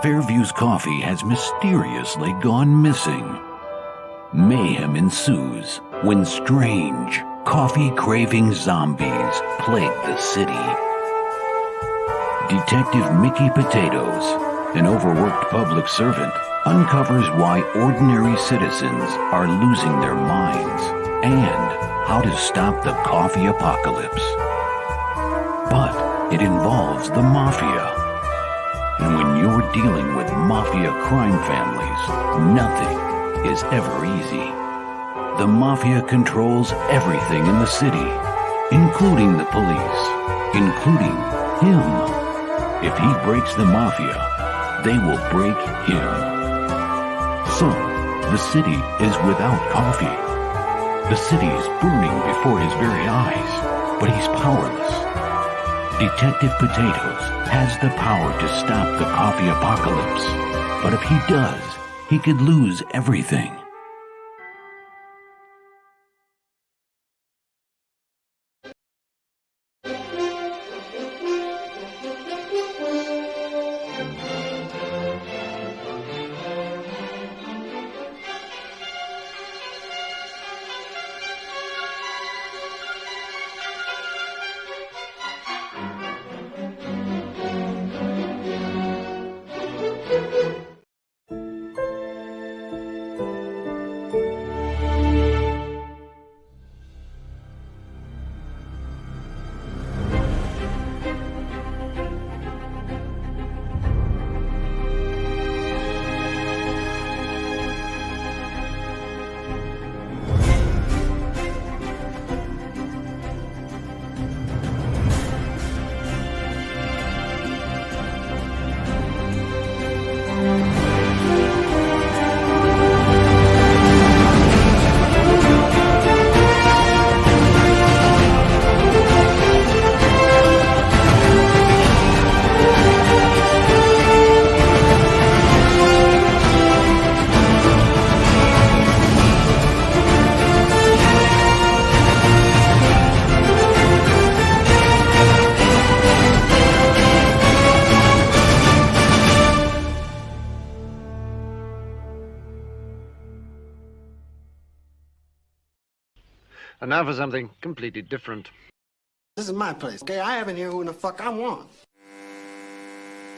Fairview's coffee has mysteriously gone missing. Mayhem ensues when strange, coffee-craving zombies plague the city. Detective Mickey Potatoes, an overworked public servant, uncovers why ordinary citizens are losing their minds and how to stop the coffee apocalypse. But it involves the mafia. And when you're dealing with mafia crime families, nothing is ever easy. The mafia controls everything in the city, including the police, including him. If he breaks the mafia, they will break him. So, the city is without coffee. The city is burning before his very eyes, but he's powerless. Detective Potatoes has the power to stop the coffee apocalypse, but if he does, he could lose everything. And now for something completely different. This is my place, okay? I have in here who the fuck I want.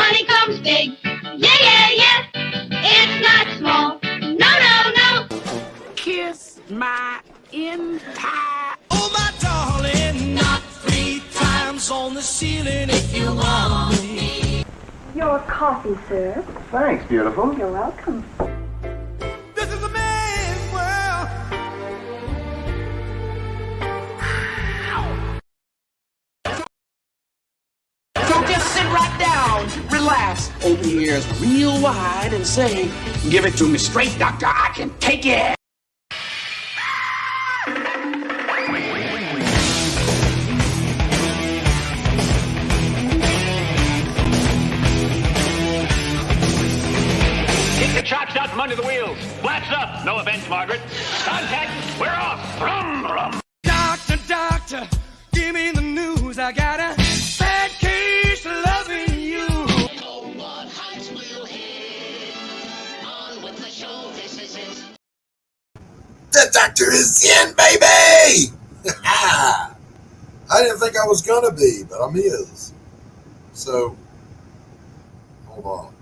Money comes big. Yeah, yeah, yeah. It's not small. No, no, no. Kiss my entire... Oh, my darling, not 3 times on the ceiling if you want me. Your coffee, sir. Thanks, beautiful. You're welcome. This is a man's world. So just sit right down, relax, open your ears real wide and say, give it to me straight, doctor, I can take it. Get the chocks out from under the wheels. Flaps up. No offense, Margaret. Contact. We're off. Rum, rum. Doctor, doctor, give me the news. I got a bad case of loving you. No one hides will hit. On with the show. This is it. The doctor is in, baby! I didn't think I was gonna be, but I'm is. So, hold on.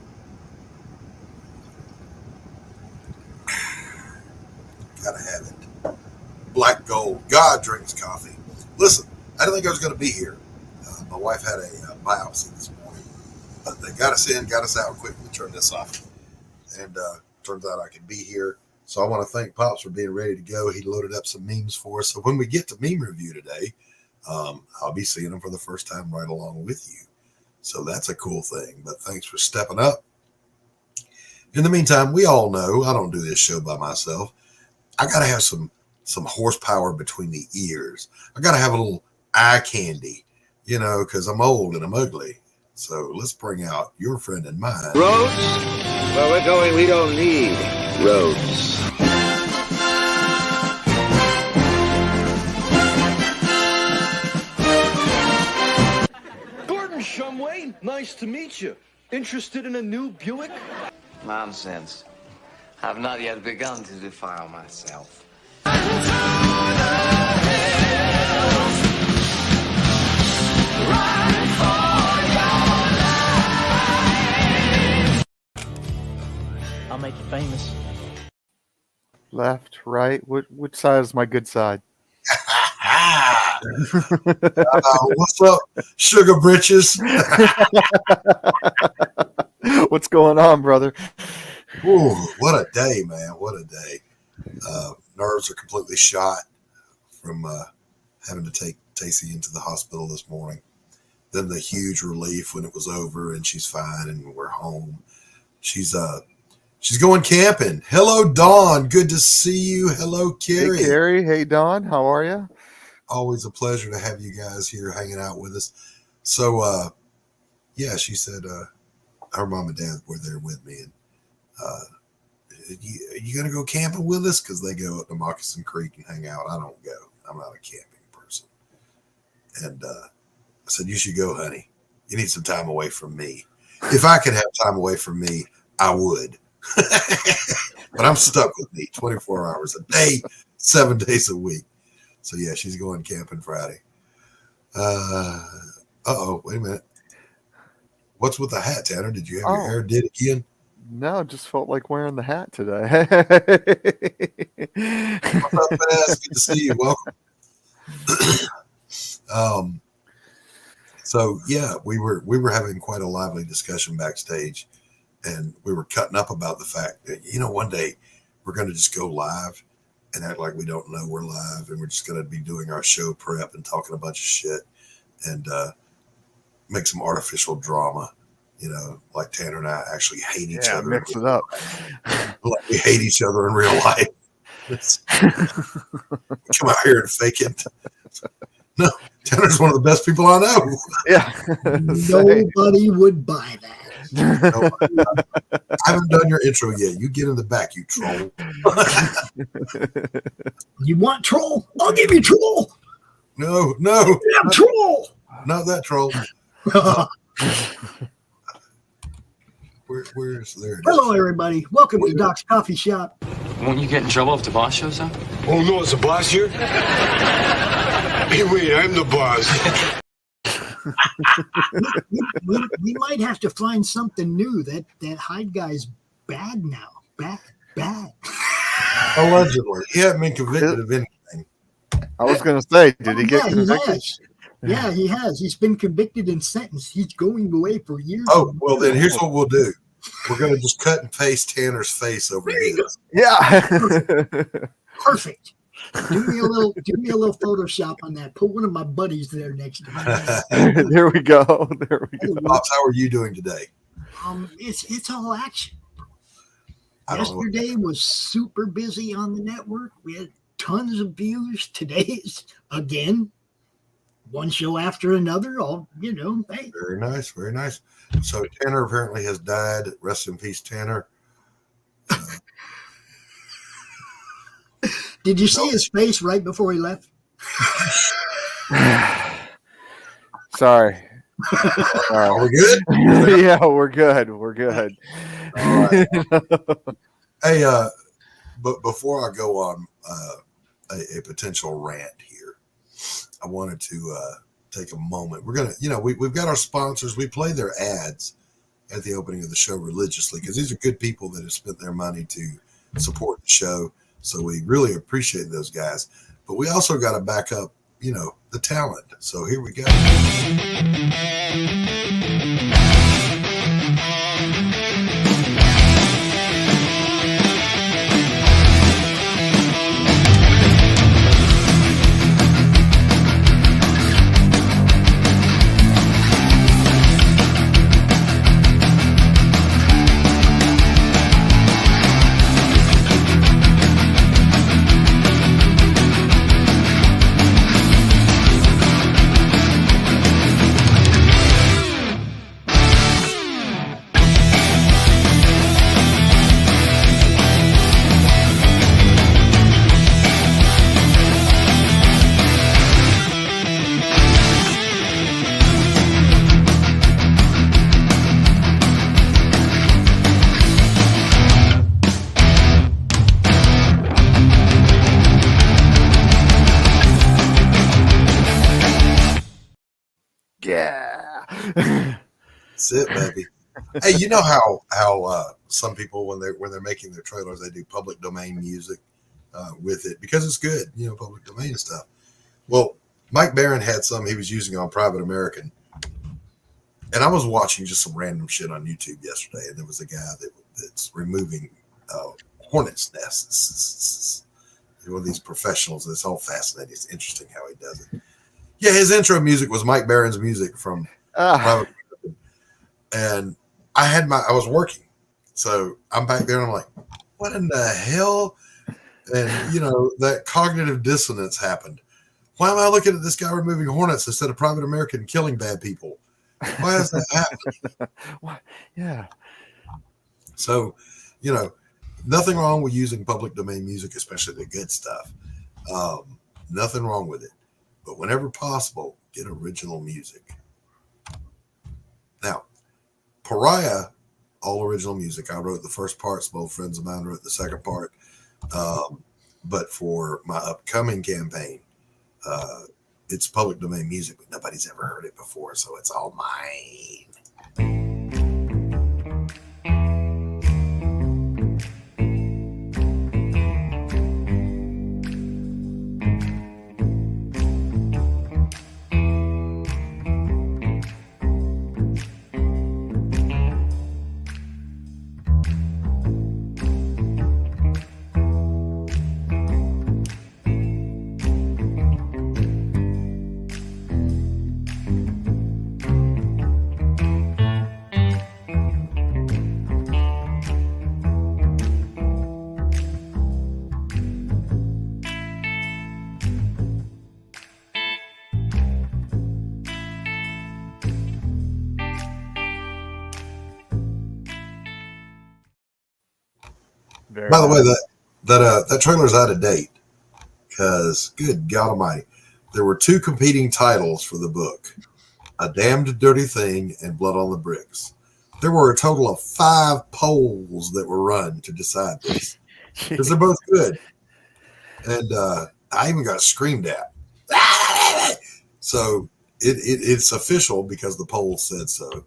Gotta have it. Black gold. God drinks coffee. Listen, I didn't think I was gonna be here. My wife had a biopsy this morning, but they got us in, got us out quickly, turn this off. And turns out I can be here. So I want to thank Pops for being ready to go. He loaded up some memes for us. So when we get to meme review today, I'll be seeing them for the first time right along with you. So that's a cool thing. But thanks for stepping up. In the meantime, we all know I don't do this show by myself. I got to have some horsepower between the ears. I got to have a little eye candy, you know, because I'm old and I'm ugly. So let's bring out your friend and mine. Roads? Where we're going, we don't need roads. Gordon Shumway, nice to meet you. Interested in a new Buick? Nonsense. I've not yet begun to defile myself. I'll make you famous. Left, right. Which side is my good side? What's up, sugar britches? What's going on, brother? Ooh, what a day, man. What a day. Nerves are completely shot from having to take Tacy into the hospital this morning. Then the huge relief when it was over and she's fine and we're home. She's going camping. Hello, Dawn. Good to see you. Hello, Carrie. Hey, Carrie. Hey, Dawn. How are you? Always a pleasure to have you guys here hanging out with us. So, yeah, she said her mom and dad were there with me. And you going to go camping with us? Because they go up to Moccasin Creek and hang out. I don't go. I'm not a camping person. And I said, you should go, honey. You need some time away from me. If I could have time away from me, I would. But I'm stuck with me 24 hours a day, 7 days a week. So yeah, she's going camping Friday. Wait a minute. What's with the hat, Tanner? Did you have your hair did again? No, just felt like wearing the hat today. What's up, Bass? Good to see you. Welcome. So yeah, we were having quite a lively discussion backstage, and we were cutting up about the fact that, one day we're going to just go live and act like we don't know we're live, and we're just going to be doing our show prep and talking a bunch of shit and make some artificial drama, like Tanner and I actually hate each other. Mix it up. Like we hate each other in real life. Come out here and fake it. No, Tanner's one of the best people I know. Yeah. Nobody would buy that. I haven't done your intro yet. You get in the back, you troll. You want troll? I'll give you troll. No. I'm troll. Not that troll. Where's there? Hello, everybody. Welcome to Doc's Coffee Shop. Won't you get in trouble if the boss shows up? Oh, no, it's the boss here? Hey, wait, I'm the boss. we might have to find something new. That Hyde guy's bad now. Bad. Allegedly. He hasn't been convicted of anything. I was going to say, did he get convicted? Yeah, he has. He's been convicted and sentenced. He's going away for years. Oh, well, then here's what we'll do. We're going to just cut and paste Tanner's face over here. Yeah. Perfect. Do me a little Photoshop on that. Put one of my buddies there next to me. There we go. Pops, how are you doing today? It's all action. Yesterday was super busy on the network. We had tons of views. Today's again one show after another. Hey. Very nice, very nice. So Tanner apparently has died. Rest in peace, Tanner. Did you see his face right before he left? Sorry. Are we good? Yeah, we're good. We're good. All right. Hey, but before I go on a potential rant here, I wanted to take a moment. We're gonna, we've got our sponsors. We play their ads at the opening of the show religiously because these are good people that have spent their money to support the show. So we really appreciate those guys. But we also got to back up, the talent. So here we go. That's it, baby. Hey, you know how some people when they're making their trailers, they do public domain music with it because it's good, public domain stuff. Well, Mike Baron had some he was using on Private American, and I was watching just some random shit on YouTube yesterday, and there was a guy that's removing hornets' nests. One of these professionals. It's all fascinating. It's interesting how he does it. Yeah, his intro music was Mike Baron's music from Private American, and I was working, so I'm back there and I'm like, what in the hell? And that cognitive dissonance happened. Why am I looking at this guy removing hornets instead of Private American killing bad people? Why is that happening? Yeah. So, nothing wrong with using public domain music, especially the good stuff. Nothing wrong with it. But whenever possible, get original music. Now, Pariah, all original music. I wrote the first part. Some old friends of mine wrote the second part. But for my upcoming campaign, it's public domain music, but nobody's ever heard it before, so it's all mine. By the way, that trailer's out of date because, good God Almighty, there were 2 competing titles for the book: A Damned Dirty Thing and Blood on the Bricks. There were a total of 5 polls that were run to decide this because they're both good, and I even got screamed at. So it's official because the poll said so.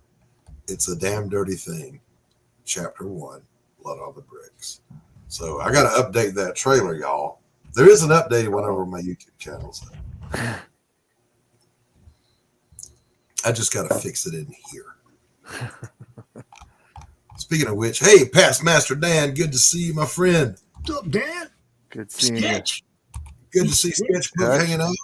It's A Damned Dirty Thing, Chapter 1, Blood on the Bricks. So I got to update that trailer, y'all. There is an updated one over my YouTube channel. So I just got to fix it in here. Speaking of which, hey, Past Master Dan, good to see you, my friend. What's up, Dan? Good seeing you. Good to see Sketchbook hanging out.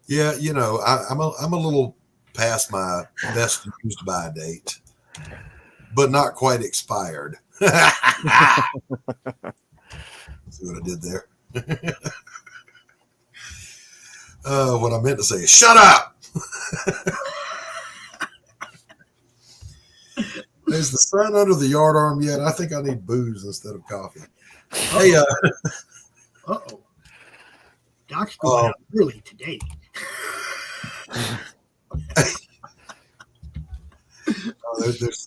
Yeah, I'm a little past my best used by date, but not quite expired. See what I did there? What I meant to say is shut up. Is the sun under the yard arm yet? I think I need booze instead of coffee. Hey, uh-oh. Doc's going out early today.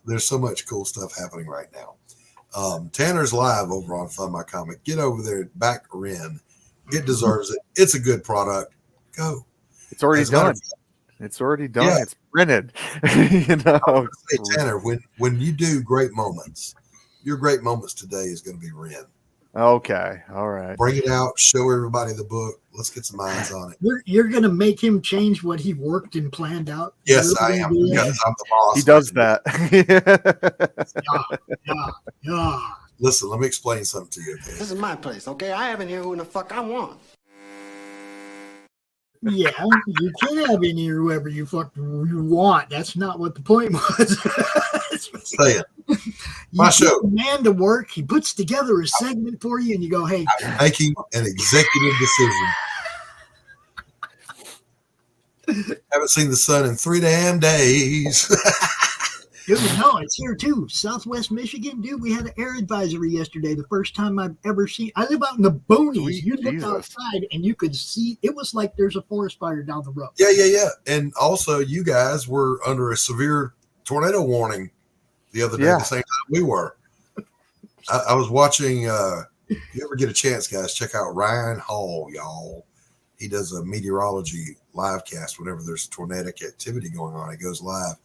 There's so much cool stuff happening right now. Tanner's live over on Fund My Comic. Get over there, back Ren. It deserves it. It's a good product. Go. It's already done. It's already done. Yeah. It's printed. Hey, Tanner, when you do great moments, your great moments today is going to be Ren. Okay. All right. Bring it out. Show everybody the book. Let's get some eyes on it. You're going to make him change what he worked and planned out? Yes, I am. Because I'm the boss. He does that. Yeah. Listen, let me explain something to you. Okay? This is my place, okay? I have in here who the fuck I want. Yeah, you can have in here whoever you want. That's not what the point was. Say it. My show. Man to work. He puts together a segment for you, and you go, "Hey, I'm making an executive decision." Haven't seen the sun in 3 damn days. No, it's here too. Southwest Michigan, dude. We had an air advisory yesterday. The first time I've ever seen. I live out in the boonies. You look outside and you could see. It was like there's a forest fire down the road. Yeah. And also, you guys were under a severe tornado warning the other day. The same time we were. I was watching. If you ever get a chance, guys, check out Ryan Hall, y'all. he does a meteorology live cast whenever there's tornadic activity going on. He goes live,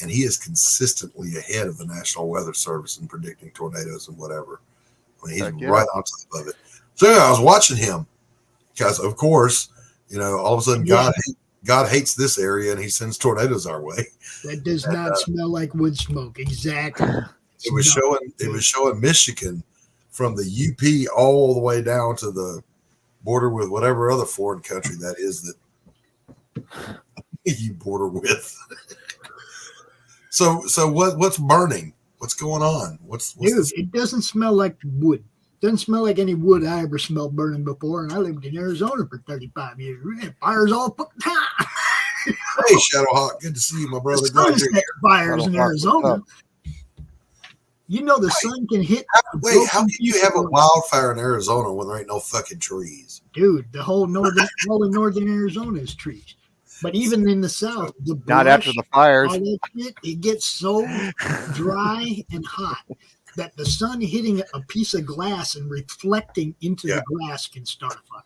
and he is consistently ahead of the National Weather Service in predicting tornadoes and whatever. I mean, he's right on top of it. So I was watching him because, of course, all of a sudden God hates this area and he sends tornadoes our way. That does not smell like wood smoke. Exactly. It was showing Michigan from the UP all the way down to the border with whatever other foreign country that is that you border with. So what's burning? What's going on? What's Dude, this? it doesn't smell like wood. Doesn't smell like any wood I ever smelled burning before, and I lived in Arizona for 35 years. We had fires all the time. Hey, Shadowhawk, good to see you, my brother. Sunset fires in Arizona. The sun can hit. Wait, how can you have a wildfire in Arizona when there ain't no fucking trees? Dude, the whole all in northern Arizona is trees. But even in the south, the not after the fires. all that shit, it gets so dry and hot that the sun hitting a piece of glass and reflecting into the glass can start a fire.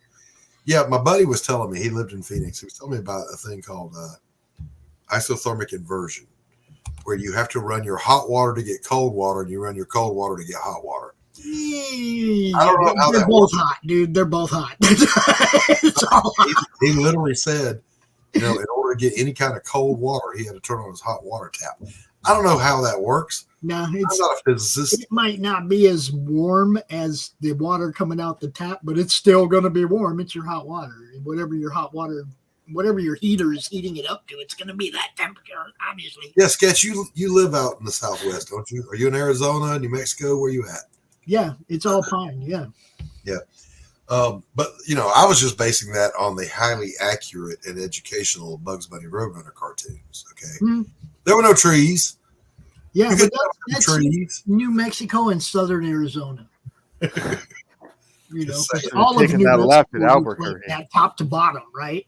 Yeah, my buddy was telling me, he lived in Phoenix. He was telling me about a thing called isothermic inversion, where you have to run your hot water to get cold water and you run your cold water to get hot water. Yeah, I don't know how they're that both works. hot, dude. They're both hot. It's all hot. He literally said, in order to get any kind of cold water, he had to turn on his hot water tap. I don't know how that works. No, I'm not a physicist. It might not be as warm as the water coming out the tap, but it's still going to be warm. It's your hot water. Whatever your heater is heating it up to, it's going to be that temperature, obviously. Yeah, Sketch, you live out in the Southwest, don't you? Are you in Arizona, New Mexico? Where you at? Yeah, it's all pine. Yeah. Yeah. But, I was just basing that on the highly accurate and educational Bugs Bunny Roadrunner cartoons. Okay. Mm-hmm. There were no trees. Yeah, but that's trees. New Mexico and southern Arizona. Saying. All of New that Mexico left at like Albuquerque. that top to bottom, right?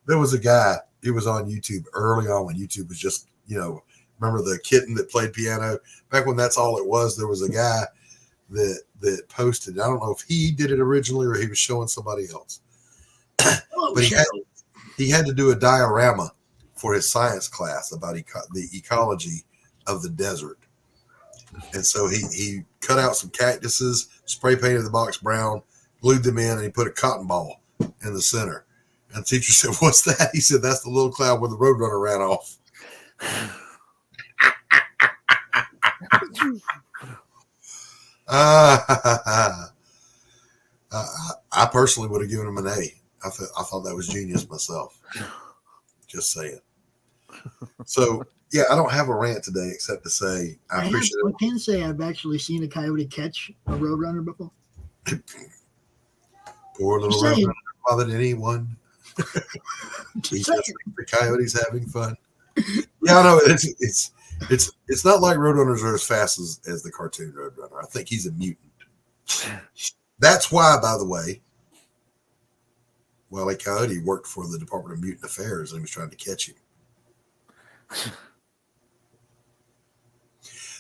There was a guy, he was on YouTube early on when YouTube was just, remember the kitten that played piano? Back when that's all it was, there was a guy that posted. I don't know if he did it originally or he was showing somebody else. But he had to do a diorama for his science class about the ecology of the desert. And so he cut out some cactuses, spray painted the box brown, glued them in, and he put a cotton ball in the center. And the teacher said, "What's that?" He said, "That's the little cloud where the Roadrunner ran off." I personally would have given him an A. I thought that was genius myself. Just saying. So, yeah, I don't have a rant today except to say I appreciate it. I can say I've actually seen a coyote catch a Roadrunner before. Poor little Roadrunner bothered anyone. He just thinks the coyote's having fun. Yeah, I know it's not like Roadrunners are as fast as the cartoon Roadrunner. I think he's a mutant. That's why, by the way, Wile E. Coyote worked for the Department of Mutant Affairs and he was trying to catch him.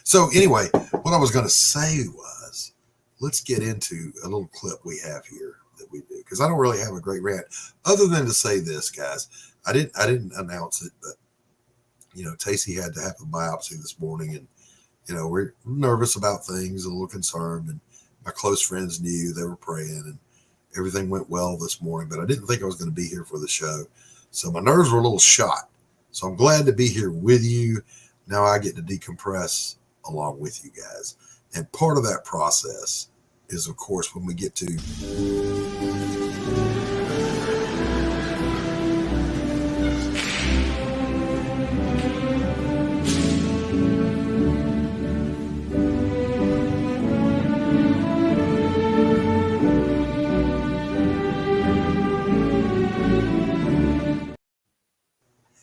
So anyway, what I was going to say was, let's get into a little clip we have here that we do, because I don't really have a great rant other than to say this, guys. I didn't announce it, but Tacey had to have a biopsy this morning, and we're nervous about things, a little concerned, and my close friends knew, they were praying, and everything went well this morning. But I didn't think I was going to be here for the show, so my nerves were a little shot. So I'm glad to be here with you. Now I get to decompress along with you guys. And part of that process is, of course, when we get to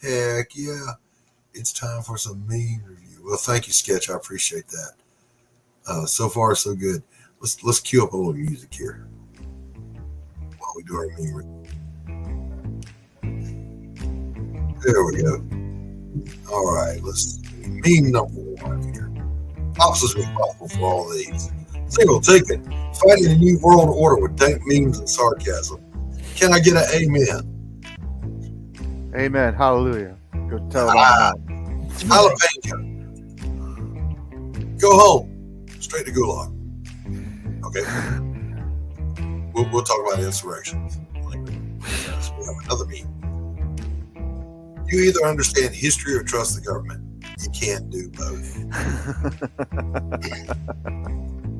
heck yeah, it's time for some meme review. Well, thank you, Sketch. I appreciate that. So far, so good. Let's cue up a little music here while we do our meme review. There we go. All right, let's meme number one here. Pops is responsible for all these. Single ticket, fighting a new world order with dank memes and sarcasm. Can I get an amen? Amen. Hallelujah. Go tell it on the mountain. Jalapeno. Go home. Straight to Gulag. Okay. We'll talk about insurrections. We have another meeting. You either understand history or trust the government. You can't do both.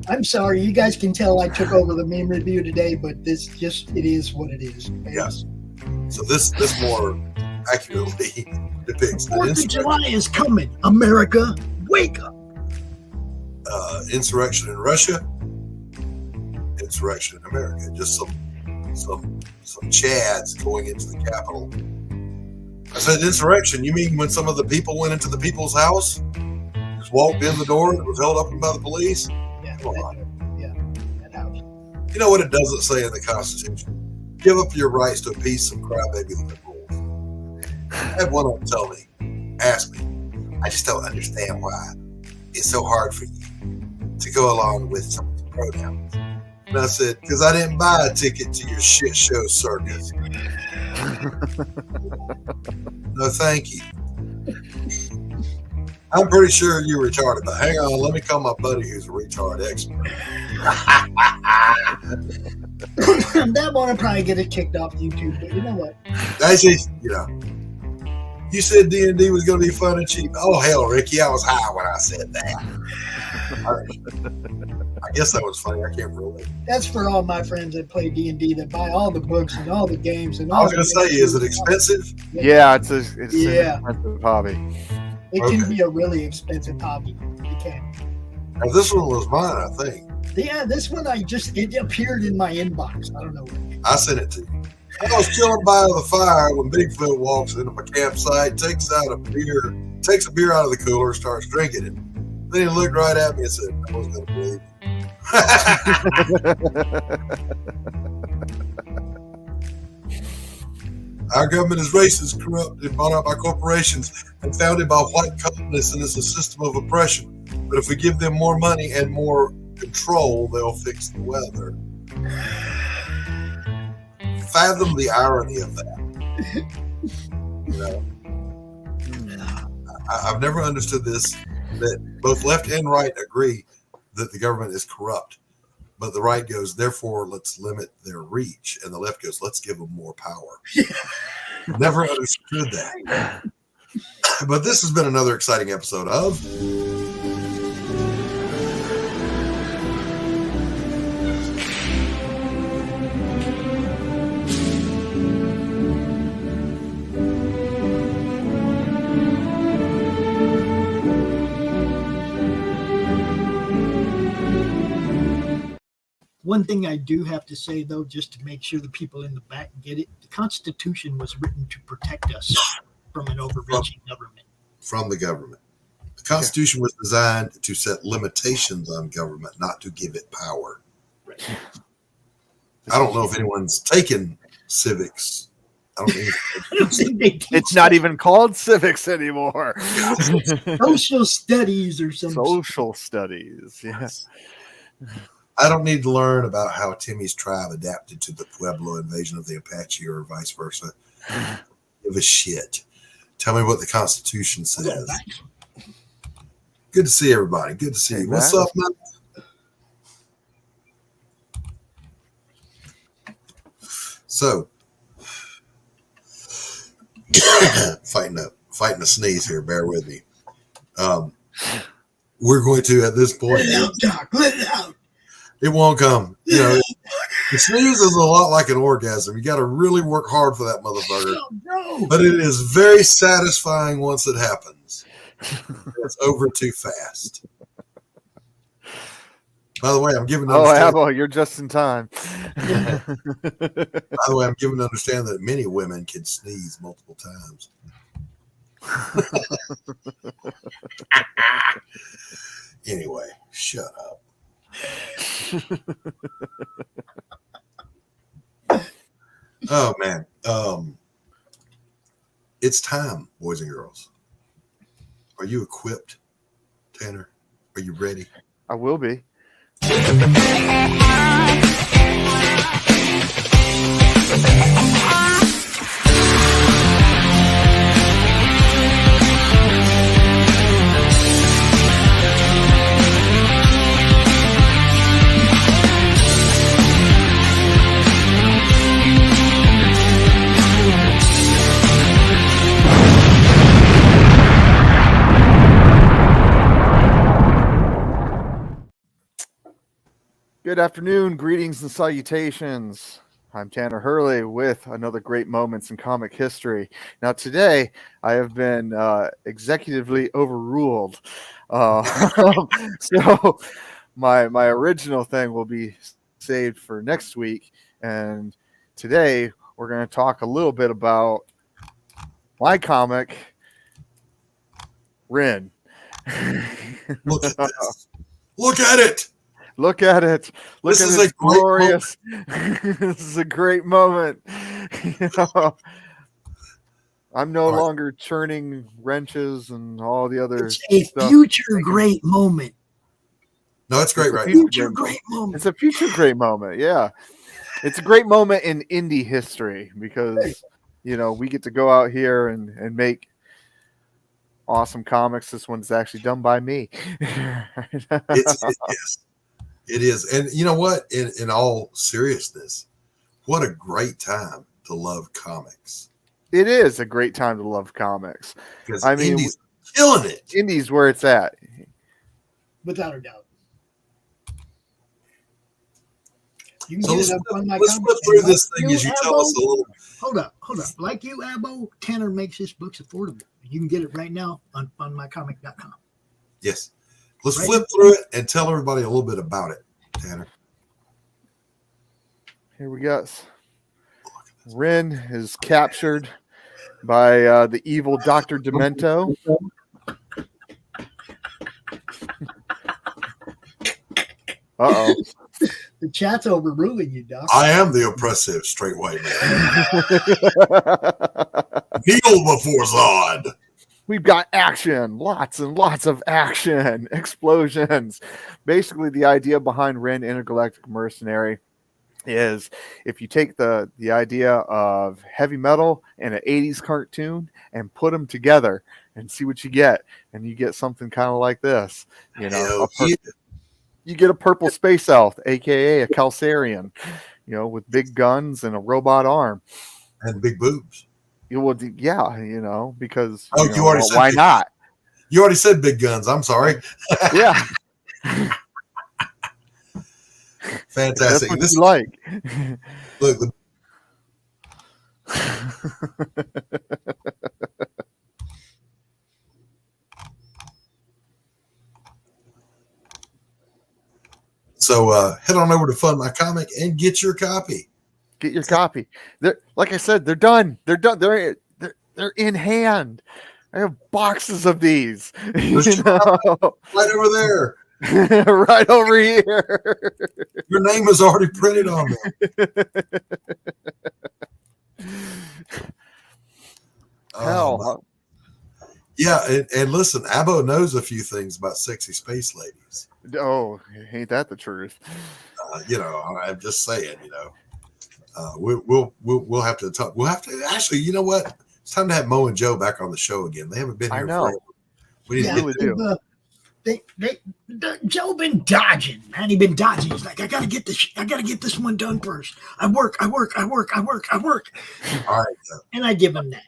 I'm sorry, you guys can tell I took over the meme review today, but it is what it is. Yes. So this more accurately depicts the 4th of July is coming. America, wake up. Insurrection in Russia, insurrection in America. Just some chads going into the Capitol. I said insurrection. You mean when some of the people went into the people's house, just walked in the door and was held up by the police? Yeah, that house. You know what it doesn't say in the Constitution? Give up your rights to appease some crybaby liberals. I had one of them tell me, ask me, I just don't understand why it's so hard for you to go along with some of the pronouns. And I said, because I didn't buy a ticket to your shit show circus. No, thank you. I'm pretty sure you're retarded, but hang on, let me call my buddy who's a retard expert. That one will probably get it kicked off YouTube, but you know what? That's just, you said D&D was going to be fun and cheap. Oh, hell, Ricky, I was high when I said that. I guess that was funny. I can't relate. That's for all my friends that play D&D, that buy all the books and all the games. And all I was going to say, is it expensive? Yeah, it's an expensive hobby. It can be a really expensive hobby. It can. Now, this one was mine, I think. Yeah, this one it appeared in my inbox. I don't know where. I sent it to you. I was chilling by the fire when Bigfoot walks into my campsite, takes a beer out of the cooler, starts drinking it. Then he looked right at me and said, I wasn't going to believe you. Our government is racist, corrupt, and bought out by corporations and founded by white colonists, and is a system of oppression. But if we give them more money and more control, they'll fix the weather. Fathom the irony of that. I've never understood this, that both left and right agree that the government is corrupt, but the right goes, therefore let's limit their reach, and the left goes, let's give them more power. Never understood that. But this has been another exciting episode of One thing I do have to say, though, just to make sure the people in the back get it, the Constitution was written to protect us from an overreaching government. From the government. The Constitution was designed to set limitations on government, not to give it power. Right. I don't know if anyone's taken civics. I don't think it's not even called civics anymore. Social studies or something. Social studies, yes. I don't need to learn about how Timmy's tribe adapted to the Pueblo invasion of the Apache or vice versa. Give a shit. Tell me what the Constitution says. Good to see everybody. Good to see you. What's up, man? So, fighting a sneeze here. Bear with me. We're going to, at this point, let it out. It won't come. The sneeze is a lot like an orgasm. You got to really work hard for that motherfucker. Oh, no. But it is very satisfying once it happens. It's over too fast. By the way, I'm giving to understand. Oh, you're just in time. By the way, I'm giving to understand that many women can sneeze multiple times. Anyway, shut up. Oh man, it's time, boys and girls. Are you equipped, Tanner? Are you ready? I will be. Good afternoon, greetings and salutations. I'm Tanner Hurley with another great moments in comic history. Now today I have been executively overruled. So my original thing will be saved for next week. And today we're going to talk a little bit about my comic, Rin. Look at this. Look at it. Look at it. Look This at is it. a great Glorious. This is a great moment. You know, I'm no longer churning wrenches and all the other It's a future great moment. No, it's great, right? Future great moment. It's a future great moment. Yeah. It's a great moment in indie history because, you know, we get to go out here and make awesome comics. This one's actually done by me. It is. And you know what? In all seriousness, what a great time to love comics. It is a great time to love comics. Because I mean, Indie's killing it. Indie's where it's at. Without a doubt. You can So get it up on my let's comic flip through channel. this thing as you tell us a little. Hold up. Like you, Abbo, Tanner makes his books affordable. You can get it right now on mycomic.com. Yes. Let's flip through it and tell everybody a little bit about it, Tanner. Here we go. Rin is captured by the evil Dr. Demento. Uh-oh. The chat's overruling you, Doc. I am the oppressive straight white man. Kneel before Zod. We've got action, lots and lots of action, explosions. Basically, the idea behind Rin Intergalactic Mercenary is if you take the idea of heavy metal and an 80s cartoon and put them together and see what you get, and you get something kind of like this. You know, you get a purple space elf, aka a Calcarian, you know, with big guns and a robot arm and big boobs. You would, yeah, you know, because you already said why not? You already said big guns. I'm sorry. Yeah. Fantastic. That's what This you like. Look. So head on over to Fund My Comic and get your copy. Get your copy. They're, like I said, they're done. They're done. They're in hand. I have boxes of these. You know? Right over there. Right over here. Your name is already printed on them. Hell. Yeah, and listen, Abbo knows a few things about sexy space ladies. Oh, ain't that the truth? You know, I'm just saying. You know, we'll have to talk. We'll have to actually. You know what? It's time to have Mo and Joe back on the show again. They haven't been here. I know. Forever. We need to Joe been dodging, man. He been dodging. He's like, I gotta get this one done first. I work. All right, and I give him that.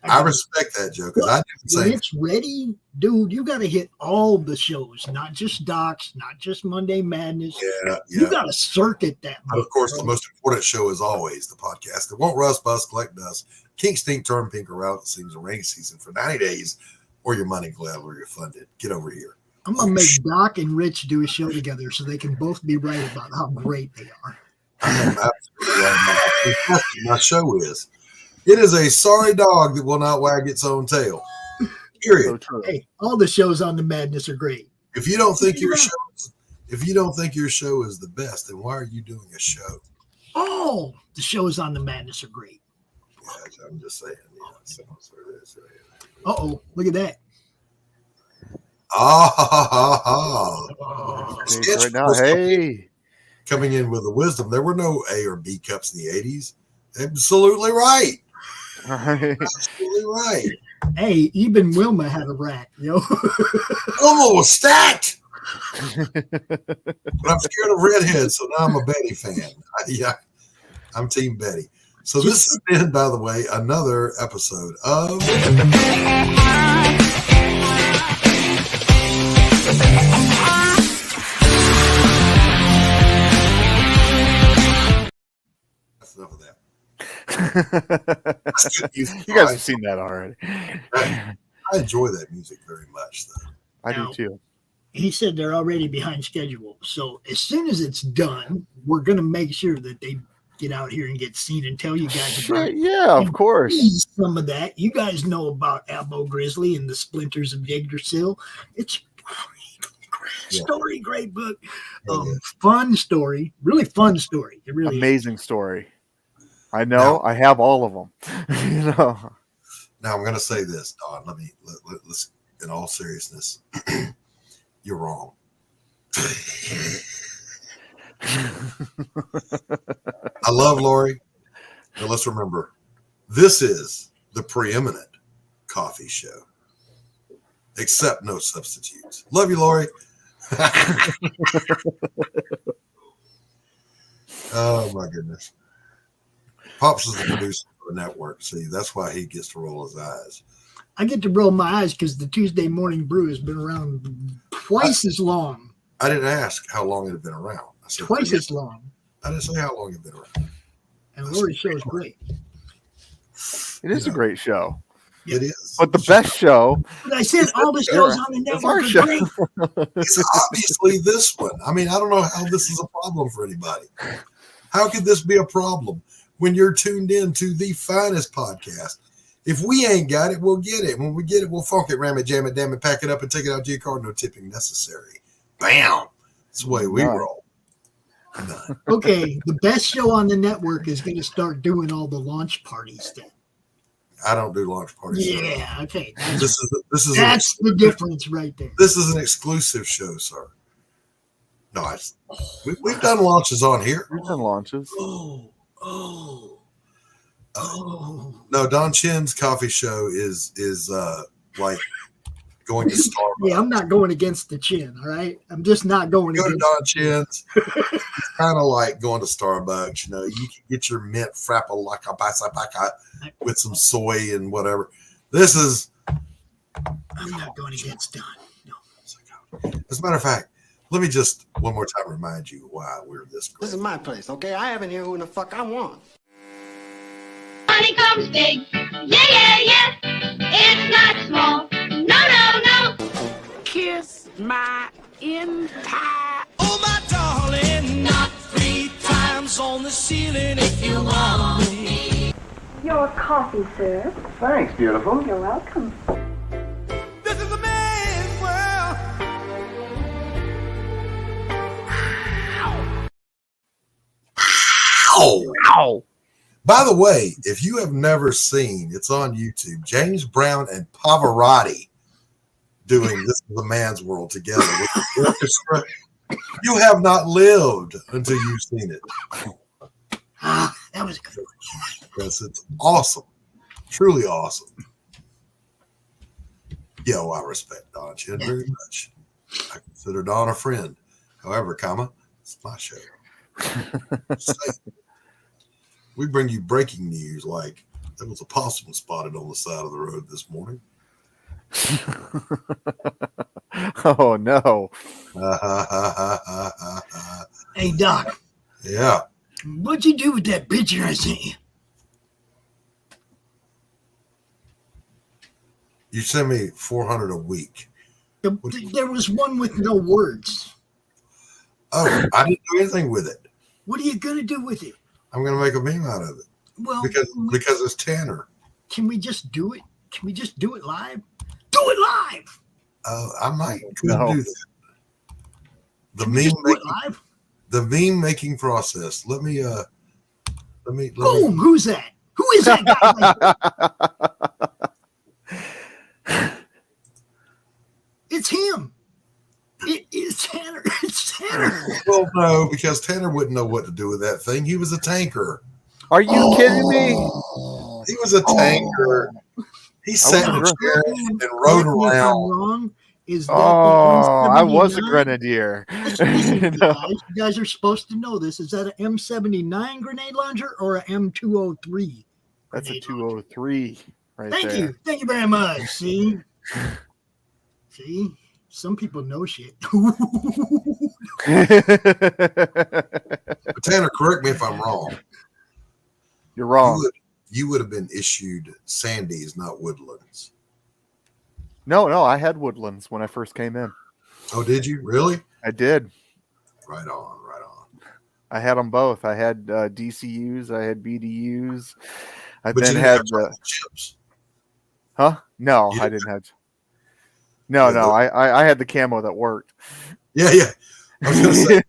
I respect that, Joe, because I didn't say when it's ready, dude. You got to hit all the shows, not just Docs, not just Monday Madness. Yeah. You got to circuit that. And of course, the most important show is always the podcast. It won't rust, bust, collect dust. Kink, stink, turn pink, or out. It seems a rainy season for 90 days, or your money gladly refunded. Get over here. I'm gonna make Doc and Rich do a show together so they can both be right about how great they are. I'm absolutely right. My show is. It is a sorry dog that will not wag its own tail. Period. Hey, all the shows on the Madness are great. If you don't think your show is the best, then why are you doing a show? Oh, the shows on the Madness are great. Yeah, I'm just saying. Uh-oh, look at that. Right now, hey. Coming in with the wisdom. There were no A or B cups in the 80s. Absolutely right. Absolutely right. Hey, even Wilma had a rack, yo. Wilma was stacked. But I'm scared of redheads, so now I'm a Betty fan. I'm Team Betty. So this has been, by the way, another episode of enough of that. You guys have seen that already. I enjoy that music very much, though. I do too. He said they're already behind schedule. So as soon as it's done, we're going to make sure that they get out here and get seen and tell you guys about it. Yeah, of course. Some of that. You guys know about Elbow Grizzly and the Splinters of Yggdrasil. It's great story, great book. Fun story. Really fun story. It really amazing story. I know. I have all of them. You know. Now I'm going to say this, Don. Let's in all seriousness, you're wrong. I love Laurie. And let's remember, this is the preeminent coffee show. Except no substitutes. Love you, Laurie. Oh my goodness. Pops is the producer of the network. See, that's why he gets to roll his eyes. I get to roll my eyes because the Tuesday Morning Brew has been around twice as long. I didn't ask how long it had been around. I said twice as long. I didn't say how long it had been around. And Laurie's show is great. It is a great show. It is. But the best show. But I said all the shows on the network are great. It's obviously this one. I mean, I don't know how this is a problem for anybody. How could this be a problem when you're tuned in to the finest podcast? If we ain't got it, we'll get it. When we get it, we'll funk it, ram it, jam it, damn it, pack it up, and take it out to your car. No tipping necessary. Bam. That's the way we roll. Okay, the best show on the network is going to start doing all the launch parties then. I don't do launch parties. Yeah, okay. This is that's the difference right there. This is an exclusive show, sir. No, we've done launches on here. We've done launches. No, Don Chin's coffee show is like going to Starbucks. Yeah, I'm not going against the Chin, all right? I'm just not going Go against to Don Chin's. It's kind of like going to Starbucks. You know, you can get your mint frappalaka with some soy and whatever. This is. I'm not going against Don. No. As a matter of fact, let me just one more time remind you why we're this great. This is my place, okay? I have in here who in the fuck I want. Money comes big. Yeah, yeah, yeah. It's not small. No, no, no. Kiss my entire. Oh, my darling. Not 3 times on the ceiling if you want me. Your coffee, sir. Thanks, beautiful. You're welcome. This is a man's world. Ow. By the way, if you have never seen, it's on YouTube, James Brown and Pavarotti doing This is a Man's World together with the orchestra, you have not lived until you've seen it. That was good. Yes, it's awesome. Truly awesome. Yo, I respect Don Chin very much. I consider Don a friend. However, it's my show. We bring you breaking news like there was a possum spotted on the side of the road this morning. Oh, no. Hey, Doc. Yeah. What'd you do with that picture I sent you? You send me 400 a week. There was one with no words. Oh, I didn't do anything with it. What are you going to do with it? I'm going to make a meme out of it. Well, because it's Tanner. Can we just do it? Can we just do it live? Do it live. I might do that. The meme making process. Let me. Boom! Who's that? Who is that guy? It's him. It's Tanner. It's Tanner. Well, no, because Tanner wouldn't know what to do with that thing. He was a tanker. Are you kidding me? He was a tanker. He sat in a chair and rode around. I was a grenadier. You guys are supposed to know this. Is that an M79 grenade launcher or an M203? That's a 203 right there. Thank you. Thank you very much. See? Some people know shit. Tanner, correct me if I'm wrong. You're wrong. You would have been issued Sandies, not Woodlands. No, I had Woodlands when I first came in. Oh, did you really? I did. Right on. I had them both. I had DCUs. I had BDUs. But then you had chips. Huh? No, I didn't have. No, I had the camo that worked. Yeah. I was gonna say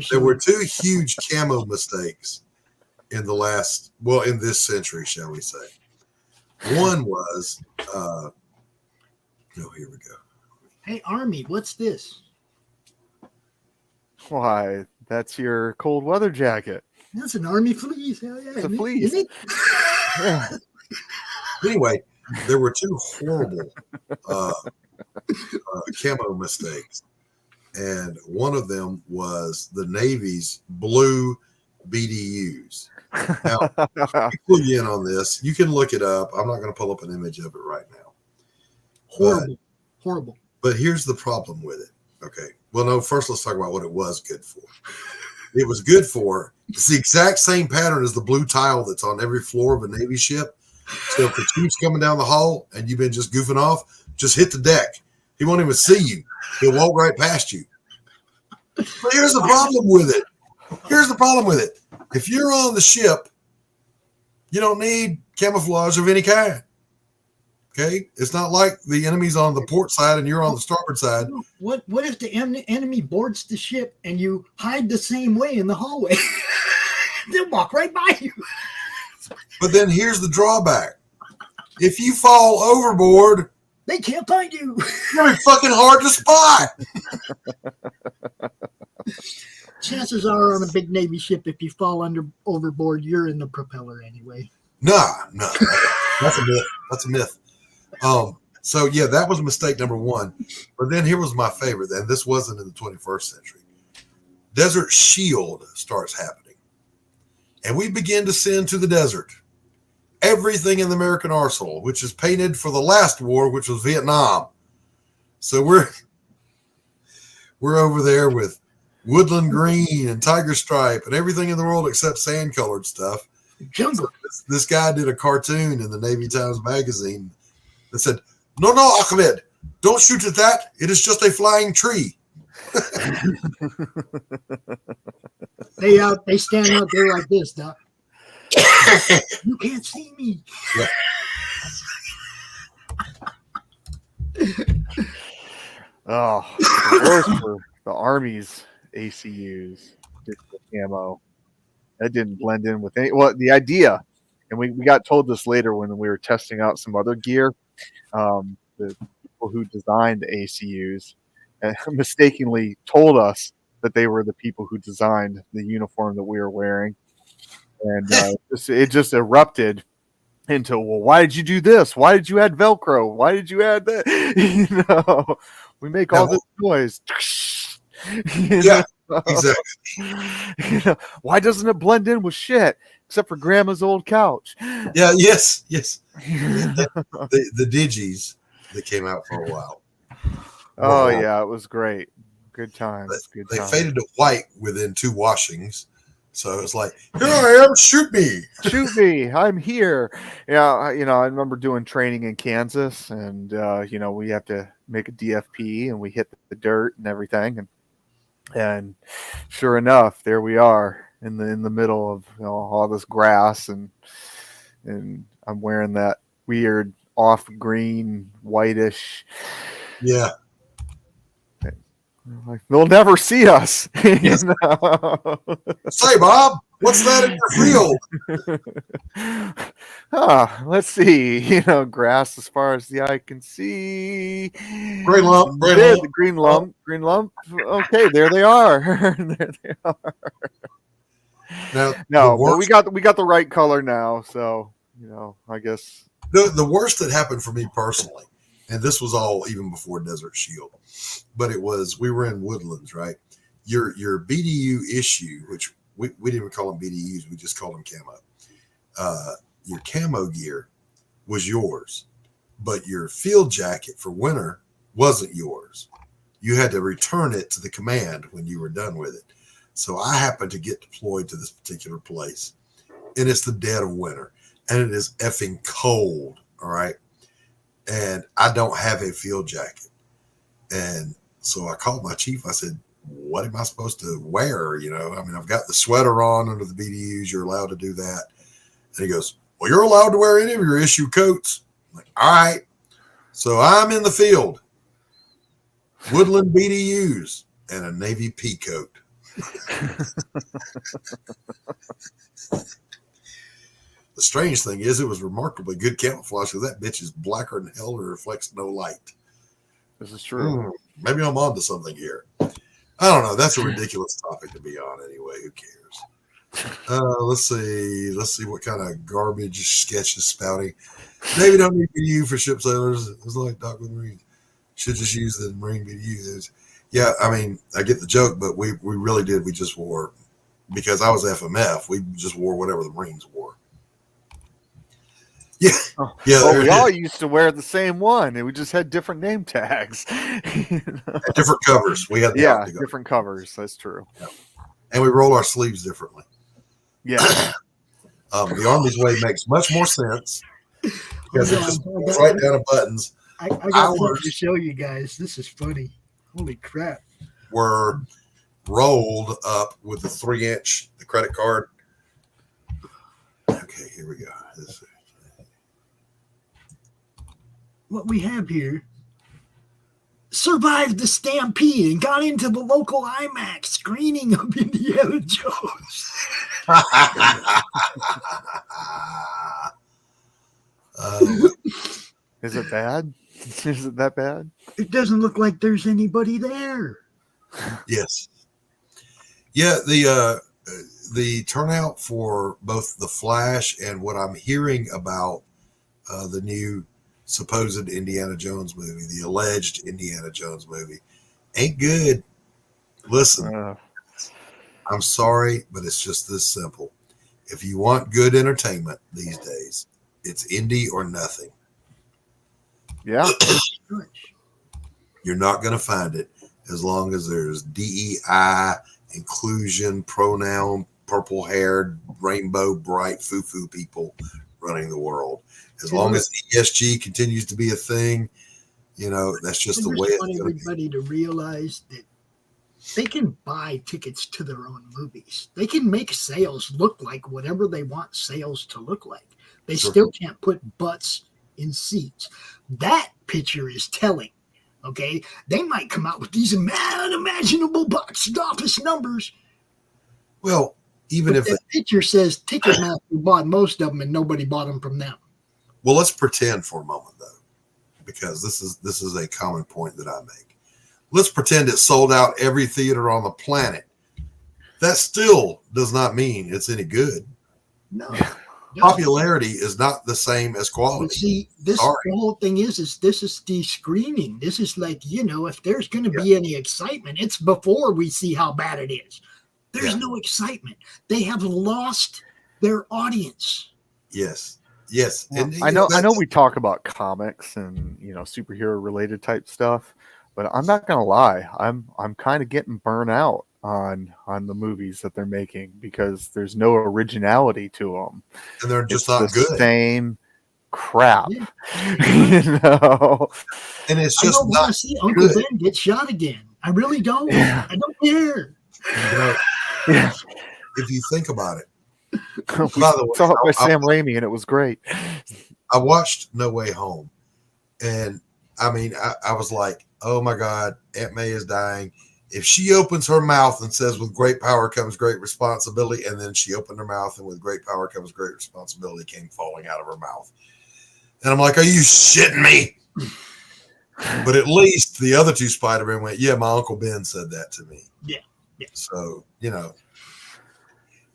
there were two huge camo mistakes in this century, shall we say. One was here we go. Hey, Army, what's this? Why, that's your cold weather jacket. That's an Army fleece. Hell yeah. It's a fleece. Is it? Yeah. Anyway, there were two horrible camo mistakes. And one of them was the Navy's blue BDUs. Now, I'll clue you in on this. You can look it up. I'm not going to pull up an image of it right now. Horrible. But here's the problem with it. Okay. Well, no, first let's talk about what it was good for. It was good for, it's the exact same pattern as the blue tile that's on every floor of a Navy ship. So if the chief's coming down the hall and you've been just goofing off, just hit the deck. He won't even see you. He'll walk right past you. But here's the problem with it. If you're on the ship, you don't need camouflage of any kind. Okay? It's not like the enemy's on the port side and you're on the starboard side. What if the enemy boards the ship and you hide the same way in the hallway? They'll walk right by you. But then here's the drawback. If you fall overboard, they can't find you. It's going to be fucking hard to spot. Chances are on a big Navy ship, if you fall overboard, you're in the propeller anyway. No. That's a myth. So yeah, that was mistake number one. But then here was my favorite, and this wasn't in the 21st century. Desert Shield starts happening. And we begin to send to the desert everything in the American arsenal, which is painted for the last war, which was Vietnam. So we're over there with woodland green and tiger stripe and everything in the world except sand colored stuff. Jungle. So this guy did a cartoon in the Navy Times magazine that said, No, Ahmed, don't shoot at that. It is just a flying tree. They stand out there like this, Doc. You can't see me. Yeah. The worst were the Army's ACUs, digital camo. That didn't blend in with any. Well, the idea, and we got told this later when we were testing out some other gear. The people who designed the ACUs mistakenly told us that they were the people who designed the uniform that we were wearing, and it just erupted into, well, why did you do this? Why did you add Velcro? Why did you add that? We make all this noise. Yeah, exactly. Why doesn't it blend in with shit except for Grandma's old couch? Yeah, yes. The digis that came out for a while. Oh yeah, it was great. Good times. They faded to white within 2 washings. So it's like, here I am, shoot me. Shoot me, I'm here. Yeah, I remember doing training in Kansas, and we have to make a DFP, and we hit the dirt and everything, and sure enough, there we are in the middle of all this grass, and I'm wearing that weird off green whitish. Yeah. Like, they'll never see us. Yes. Say, Bob, what's that in your field? Let's see. Grass as far as the eye can see. Green lump. The green lump. Okay, there they are. There they are. Now, but we got the right color now. So I guess the worst that happened for me personally. And this was all even before Desert Shield, but we were in Woodlands, right? Your BDU issue, which we didn't even call them BDUs, we just called them camo. Your camo gear was yours, but your field jacket for winter wasn't yours. You had to return it to the command when you were done with it. So I happen to get deployed to this particular place, and it's the dead of winter, and it is effing cold. All right. And I don't have a field jacket. And so I called my chief. I said, what am I supposed to wear? You know, I mean, I've got the sweater on under the BDUs. You're allowed to do that. And he goes, well, you're allowed to wear any of your issue coats. I'm like, all right. So I'm in the field, woodland BDUs and a Navy pea coat. The strange thing is it was remarkably good camouflage because that bitch is blacker than hell and reflects no light. This is true. Maybe I'm onto something here. I don't know. That's a ridiculous topic to be on anyway. Who cares? Let's see what kind of garbage sketch is spouting. Maybe don't need BDU for ship sailors. It's like Doc with Marines. Should just use the Marine BDU. Yeah, I mean, I get the joke, but we really did. We just wore, because I was FMF, we just wore whatever the Marines wore. Yeah. Yeah. Well, we all used to wear the same one, and we just had different name tags. Different covers. We had different covers. That's true. Yeah. And we roll our sleeves differently. Yeah. The Army's way makes much more sense because it just goes right down to buttons. I got something to show you guys. This is funny. Holy crap. Were rolled up with the 3-inch, the credit card. Okay, here we go. What we have here survived the stampede and got into the local IMAX screening of Indiana Jones. Is it bad? Is it that bad? It doesn't look like there's anybody there. Yes. Yeah, the turnout for both The Flash and what I'm hearing about the new supposed Indiana Jones movie, the alleged Indiana Jones movie, ain't good. Listen, I'm sorry, but it's just this simple. If you want good entertainment these days, it's indie or nothing. Yeah. You're not going to find it as long as there's DEI, inclusion, pronoun, purple-haired, rainbow, bright, foo-foo people running the world. As long as ESG continues to be a thing, you know, that's just the way it's going to be. I want everybody to realize that they can buy tickets to their own movies. They can make sales look like whatever they want sales to look like. They still can't put butts in seats. That picture is telling. Okay, they might come out with these unimaginable box office numbers. Well, even if the picture says Ticketmaster bought most of them and nobody bought them from them. Well, let's pretend for a moment though, because this is a common point that I make. Let's pretend it sold out every theater on the planet. That still does not mean it's any good. No. Popularity is not the same as quality. But see, the whole thing is this is the screening. This is like, you know, if there's going to be any excitement, it's before we see how bad it is. There's no excitement. They have lost their audience. Yes. Yes. Well, I know we talk about comics and, you know, superhero related type stuff, but I'm not going to lie. I'm kind of getting burnt out on the movies that they're making because there's no originality to them. And they're just not good. Same crap. Yeah. You know. And it's just I don't want to see Uncle Ben get shot again. I really don't. Yeah. I don't care. You know, if you think about it. We saw it by Sam Raimi, and it was great. I watched No Way Home, and I mean, I was like, "Oh my God, Aunt May is dying." If she opens her mouth and says, "With great power comes great responsibility," and then she opened her mouth, and with great power comes great responsibility came falling out of her mouth, and I'm like, "Are you shitting me?" But at least the other two Spider-Men went, "Yeah, my Uncle Ben said that to me." Yeah. So you know.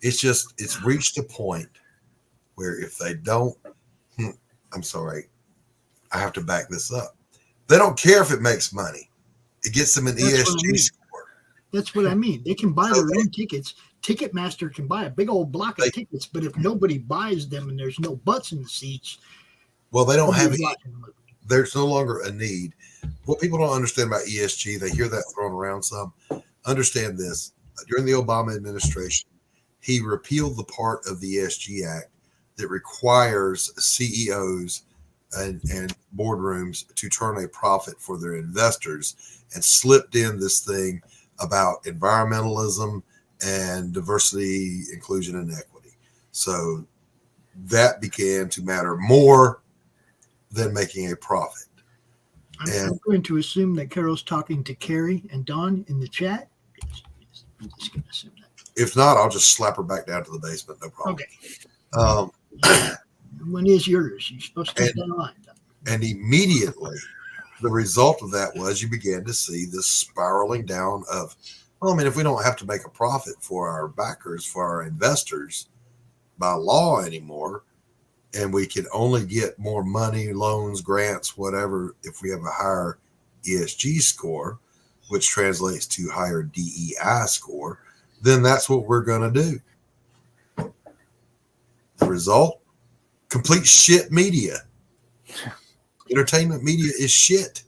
It's reached a point where if they don't, I'm sorry, I have to back this up. They don't care if it makes money. It gets them an ESG score. That's what I mean. They can buy their own tickets. Ticketmaster can buy a big old block of tickets, but if nobody buys them and there's no butts in the seats, well, they don't have there's no longer a need. What people don't understand about ESG, they hear that thrown around some. Understand this. during the Obama administration, he repealed the part of the ESG Act that requires CEOs and boardrooms to turn a profit for their investors, and slipped in this thing about environmentalism and diversity, inclusion, and equity. So that began to matter more than making a profit. I'm going to assume that Carol's talking to Carrie and Don in the chat. I'm just going to assume that. If not, I'll just slap her back down to the basement. No problem. Okay. When is yours? You're supposed to take that line. And immediately, the result of that was you began to see this spiraling down of, well, I mean, if we don't have to make a profit for our backers, for our investors by law anymore, and we can only get more money, loans, grants, whatever, if we have a higher ESG score, which translates to higher DEI score, then that's what we're going to do. The result? Complete shit media. Entertainment media is shit.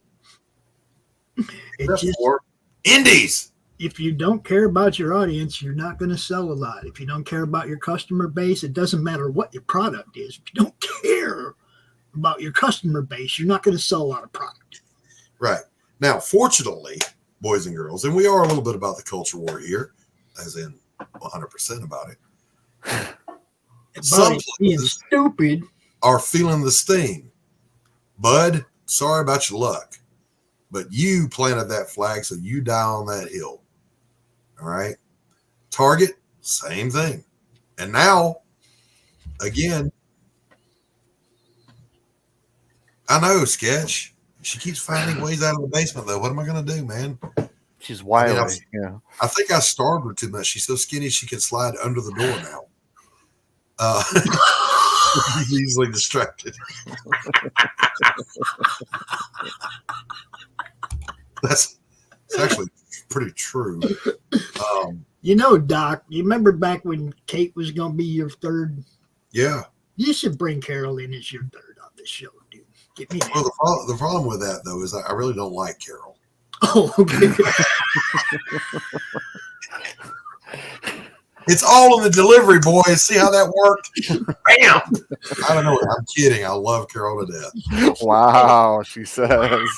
It's just, indies. If you don't care about your audience, you're not going to sell a lot. If you don't care about your customer base, it doesn't matter what your product is. If you don't care about your customer base, you're not going to sell a lot of product. Right. Now, fortunately, boys and girls, and we are a little bit about the culture war here, as in 100% about it. Some places stupid are feeling the sting. Bud, sorry about your luck, but you planted that flag, so you die on that hill. All right. Target, same thing. And now, again, I know, Sketch. She keeps finding ways out of the basement, though. What am I going to do, man? She's wily. I think I starved her too much. She's so skinny she can slide under the door now. He's easily distracted. That's actually pretty true. You know, Doc, you remember back when Kate was going to be your third? Yeah. You should bring Carol in as your third on this show, dude. Get me. Well, the problem with that, though, is I really don't like Carol. Oh, okay. It's all in the delivery, boys. See how that worked? Bam! I don't know. I'm kidding. I love Carol to death. Wow, she says.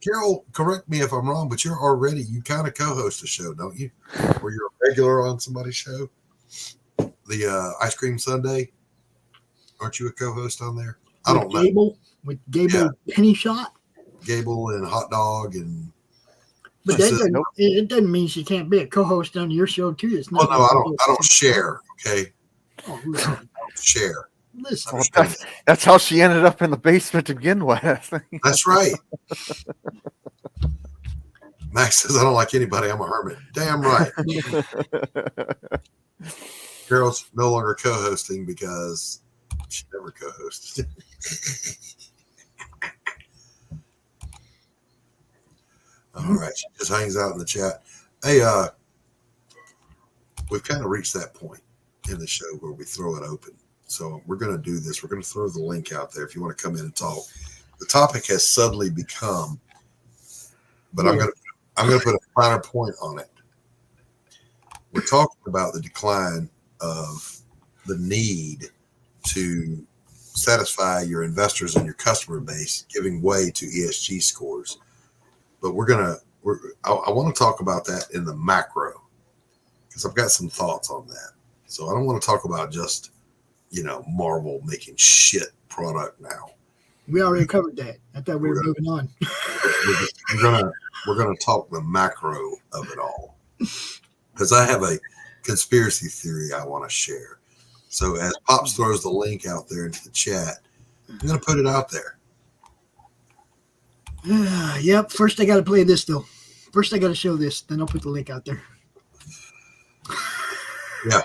Carol, correct me if I'm wrong, but you kind of co-host a show, don't you? Where you're a regular on somebody's show? The Ice Cream Sunday? Aren't you a co-host on there? I don't know. With Gable Penny Shot? Gable and Hot Dog and... But it doesn't mean she can't be a co-host on your show too. It's not. Well, no, I don't share. Okay. Oh, really? I don't share. Listen, that's how she ended up in the basement to begin with. That's right. Max says, I don't like anybody. I'm a hermit. Damn right. Carol's no longer co-hosting because she never co-hosted. All right. She just hangs out in the chat. Hey, we've kind of reached that point in the show where we throw it open. So we're going to do this. We're going to throw the link out there if you want to come in and talk. The topic has suddenly become, but I'm going to put a finer point on it. We're talking about the decline of the need to satisfy your investors and your customer base, giving way to ESG scores. But I want to talk about that in the macro because I've got some thoughts on that. So I don't want to talk about just, Marvel making shit product now. We already covered that. I thought we were moving on. We're gonna talk the macro of it all because I have a conspiracy theory I want to share. So as Pops throws the link out there into the chat, I'm gonna put it out there. Yep. First, I got to play this, though. First, I got to show this. Then I'll put the link out there. Yeah.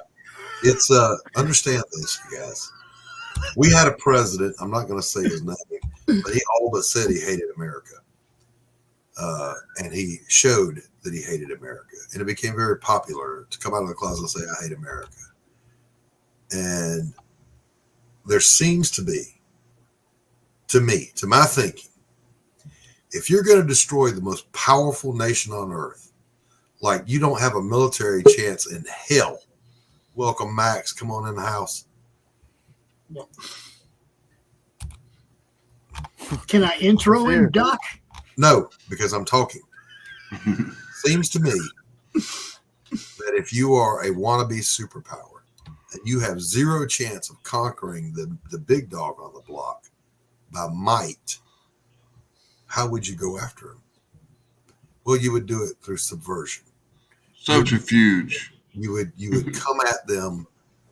It's, understand this, you guys. We had a president, I'm not going to say his name, but he all but said he hated America. And he showed that he hated America. And it became very popular to come out of the closet and say, I hate America. And there seems to be, to me, to my thinking, if you're going to destroy the most powerful nation on earth, like you don't have a military chance in hell. Welcome, Max. Come on in the house. Can I intro him, Doc? No, because I'm talking. Seems to me that if you are a wannabe superpower and you have zero chance of conquering the big dog on the block by might, how would you go after him? Well, you would do it through subversion. Subterfuge. You would come at them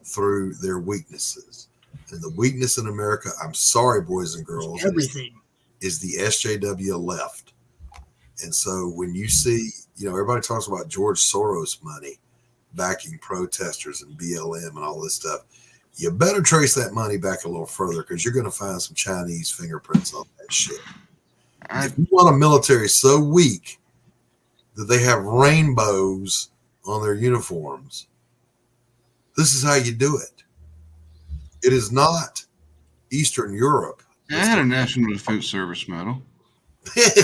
through their weaknesses. And the weakness in America, I'm sorry, boys and girls, everything is the SJW left. And so when you see, everybody talks about George Soros money backing protesters and BLM and all this stuff, you better trace that money back a little further because you're going to find some Chinese fingerprints on that shit. If you want a military so weak that they have rainbows on their uniforms, this is how you do it. It is not Eastern Europe. I had a National Defense Service medal. That's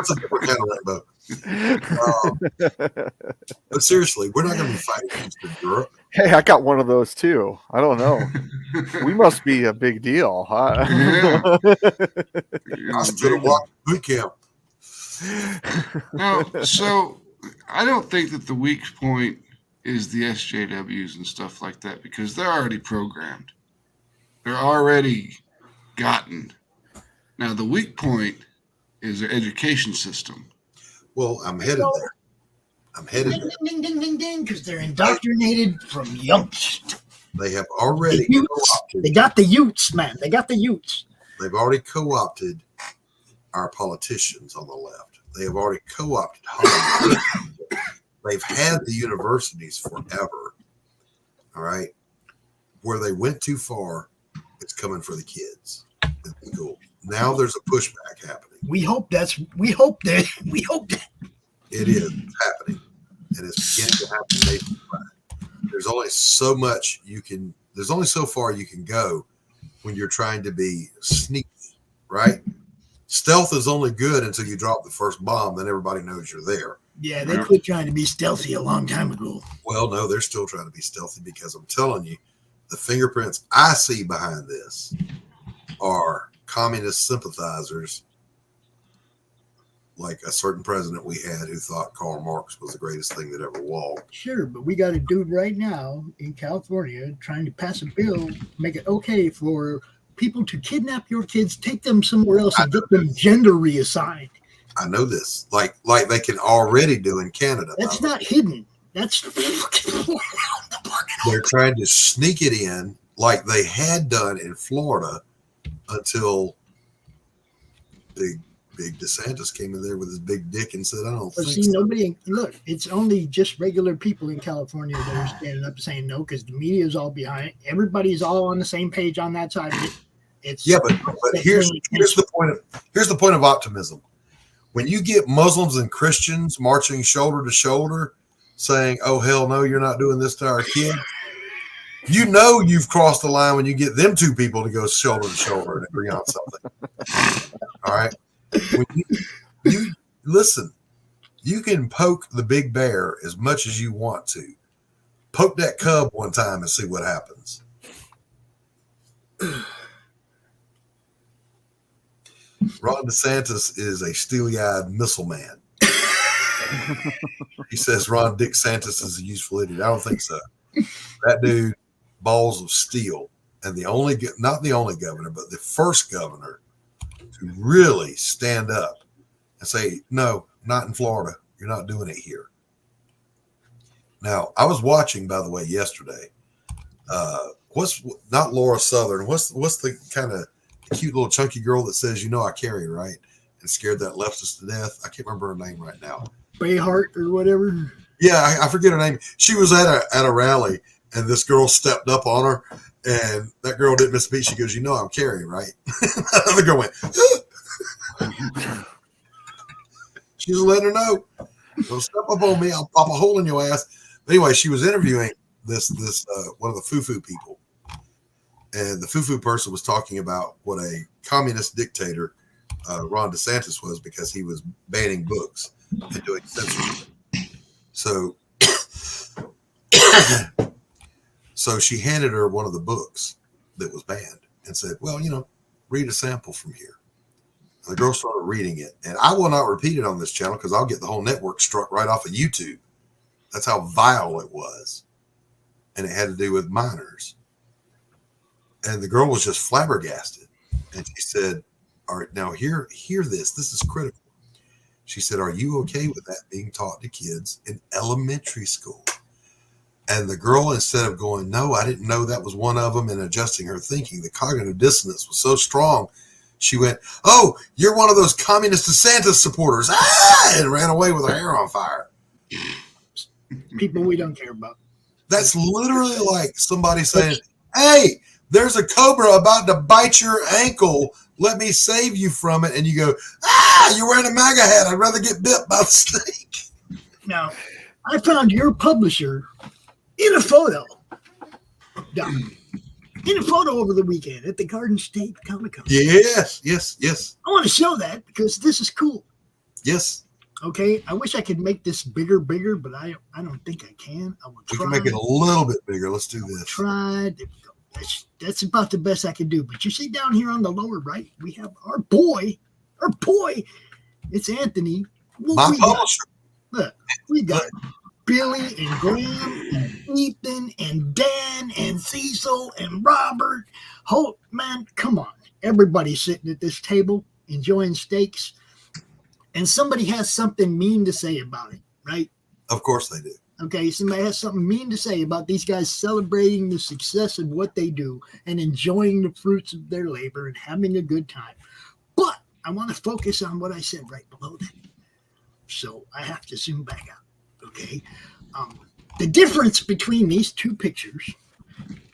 a different kind of rainbow. But seriously, we're not going to be fighting Eastern Europe. Hey, I got one of those too. I don't know. We must be a big deal, huh? I stood a walk boot camp. No, so I don't think that the weak point is the SJWs and stuff like that because they're already programmed. They're already gotten. Now, the weak point is their education system. Well, I'm headed there. Ding, ding, ding, ding, ding, because they're indoctrinated from youngst. They have already co-opted. They got the Utes, man. They got the Utes. They've already co-opted our politicians on the left. They have already co-opted Hollywood. They've had the universities forever. All right. Where they went too far, it's coming for the kids. It's cool. Now there's a pushback happening. We hope that it is happening, and it's beginning to happen nationwide. There's only so much you can. There's only so far you can go when you're trying to be sneaky, right? Stealth is only good until you drop the first bomb. Then everybody knows you're there. Yeah, they quit trying to be stealthy a long time ago. Well, no, they're still trying to be stealthy because I'm telling you, the fingerprints I see behind this are communist sympathizers, like a certain president we had who thought Karl Marx was the greatest thing that ever walked. Sure, but we got a dude right now in California trying to pass a bill, make it okay for people to kidnap your kids, take them somewhere else, and get them gender reassigned. I know this, like they can already do in Canada. That's not hidden. That's they're trying to sneak it in like they had done in Florida until big DeSantis came in there with his big dick and said, "I don't think so." Nobody look. It's only just regular people in California that are standing up saying no because the media is all behind it. Everybody's all on the same page on that side of it. It's but here's the point of optimism. When you get Muslims and Christians marching shoulder to shoulder, saying, "Oh hell no, you're not doing this to our kid," you know you've crossed the line when you get them two people to go shoulder to shoulder and agree on something. All right. When you listen, you can poke the big bear as much as you want to. Poke that cub one time and see what happens. Ron DeSantis is a steely-eyed missile man. He says Ron Dick Santis is a useful idiot. I don't think so. That dude, balls of steel, and not the only governor, but the first governor to really stand up and say, "No, not in Florida. You're not doing it here." Now, I was watching, by the way, yesterday. What's not Laura Southern? What's the kind of cute little chunky girl that says, "You know, I carry," right? And scared that leftist to death. I can't remember her name right now. Bayhart or whatever. Yeah, I forget her name. She was at a rally, and this girl stepped up on her, and that girl didn't miss a beat. She goes, "You know, I'm Carrie, right?" The girl went. She was letting her know, "Don't step up on me. I'll pop a hole in your ass." But anyway, she was interviewing this one of the foo-foo people. And the foo-foo person was talking about what a communist dictator Ron DeSantis was, because he was banning books and doing censorship. So, so she handed her one of the books that was banned and said, well, read a sample from here. And the girl started reading it. And I will not repeat it on this channel because I'll get the whole network struck right off of YouTube. That's how vile it was. And it had to do with minors. And the girl was just flabbergasted. And she said, all right, now hear this. This is critical. She said, are you okay with that being taught to kids in elementary school? And the girl, instead of going, no, I didn't know that was one of them, and adjusting her thinking, the cognitive dissonance was so strong, she went, oh, you're one of those communist DeSantis supporters, and ran away with her hair on fire. People we don't care about. That's literally like somebody saying, hey, there's a cobra about to bite your ankle. Let me save you from it. And you go, you're wearing a MAGA hat. I'd rather get bit by the snake. Now, I found your publisher in a photo. In a photo over the weekend at the Garden State Comic-Con. Yes. I want to show that because this is cool. Yes. Okay. I wish I could make this bigger, but I don't think I can. I will try. We can make it a little bit bigger. Let's do this. Try. There we go. That's about the best I can do. But you see down here on the lower right, we have our boy. It's Anthony. My publisher. Look, we got Billy and Graham and Ethan and Dan and Cecil and Robert. Holt, man, come on. Everybody's sitting at this table enjoying steaks, and somebody has something mean to say about it, right? Of course they do. Okay, somebody has something mean to say about these guys celebrating the success of what they do and enjoying the fruits of their labor and having a good time. But I want to focus on what I said right below that. So I have to zoom back out. Okay. The difference between these two pictures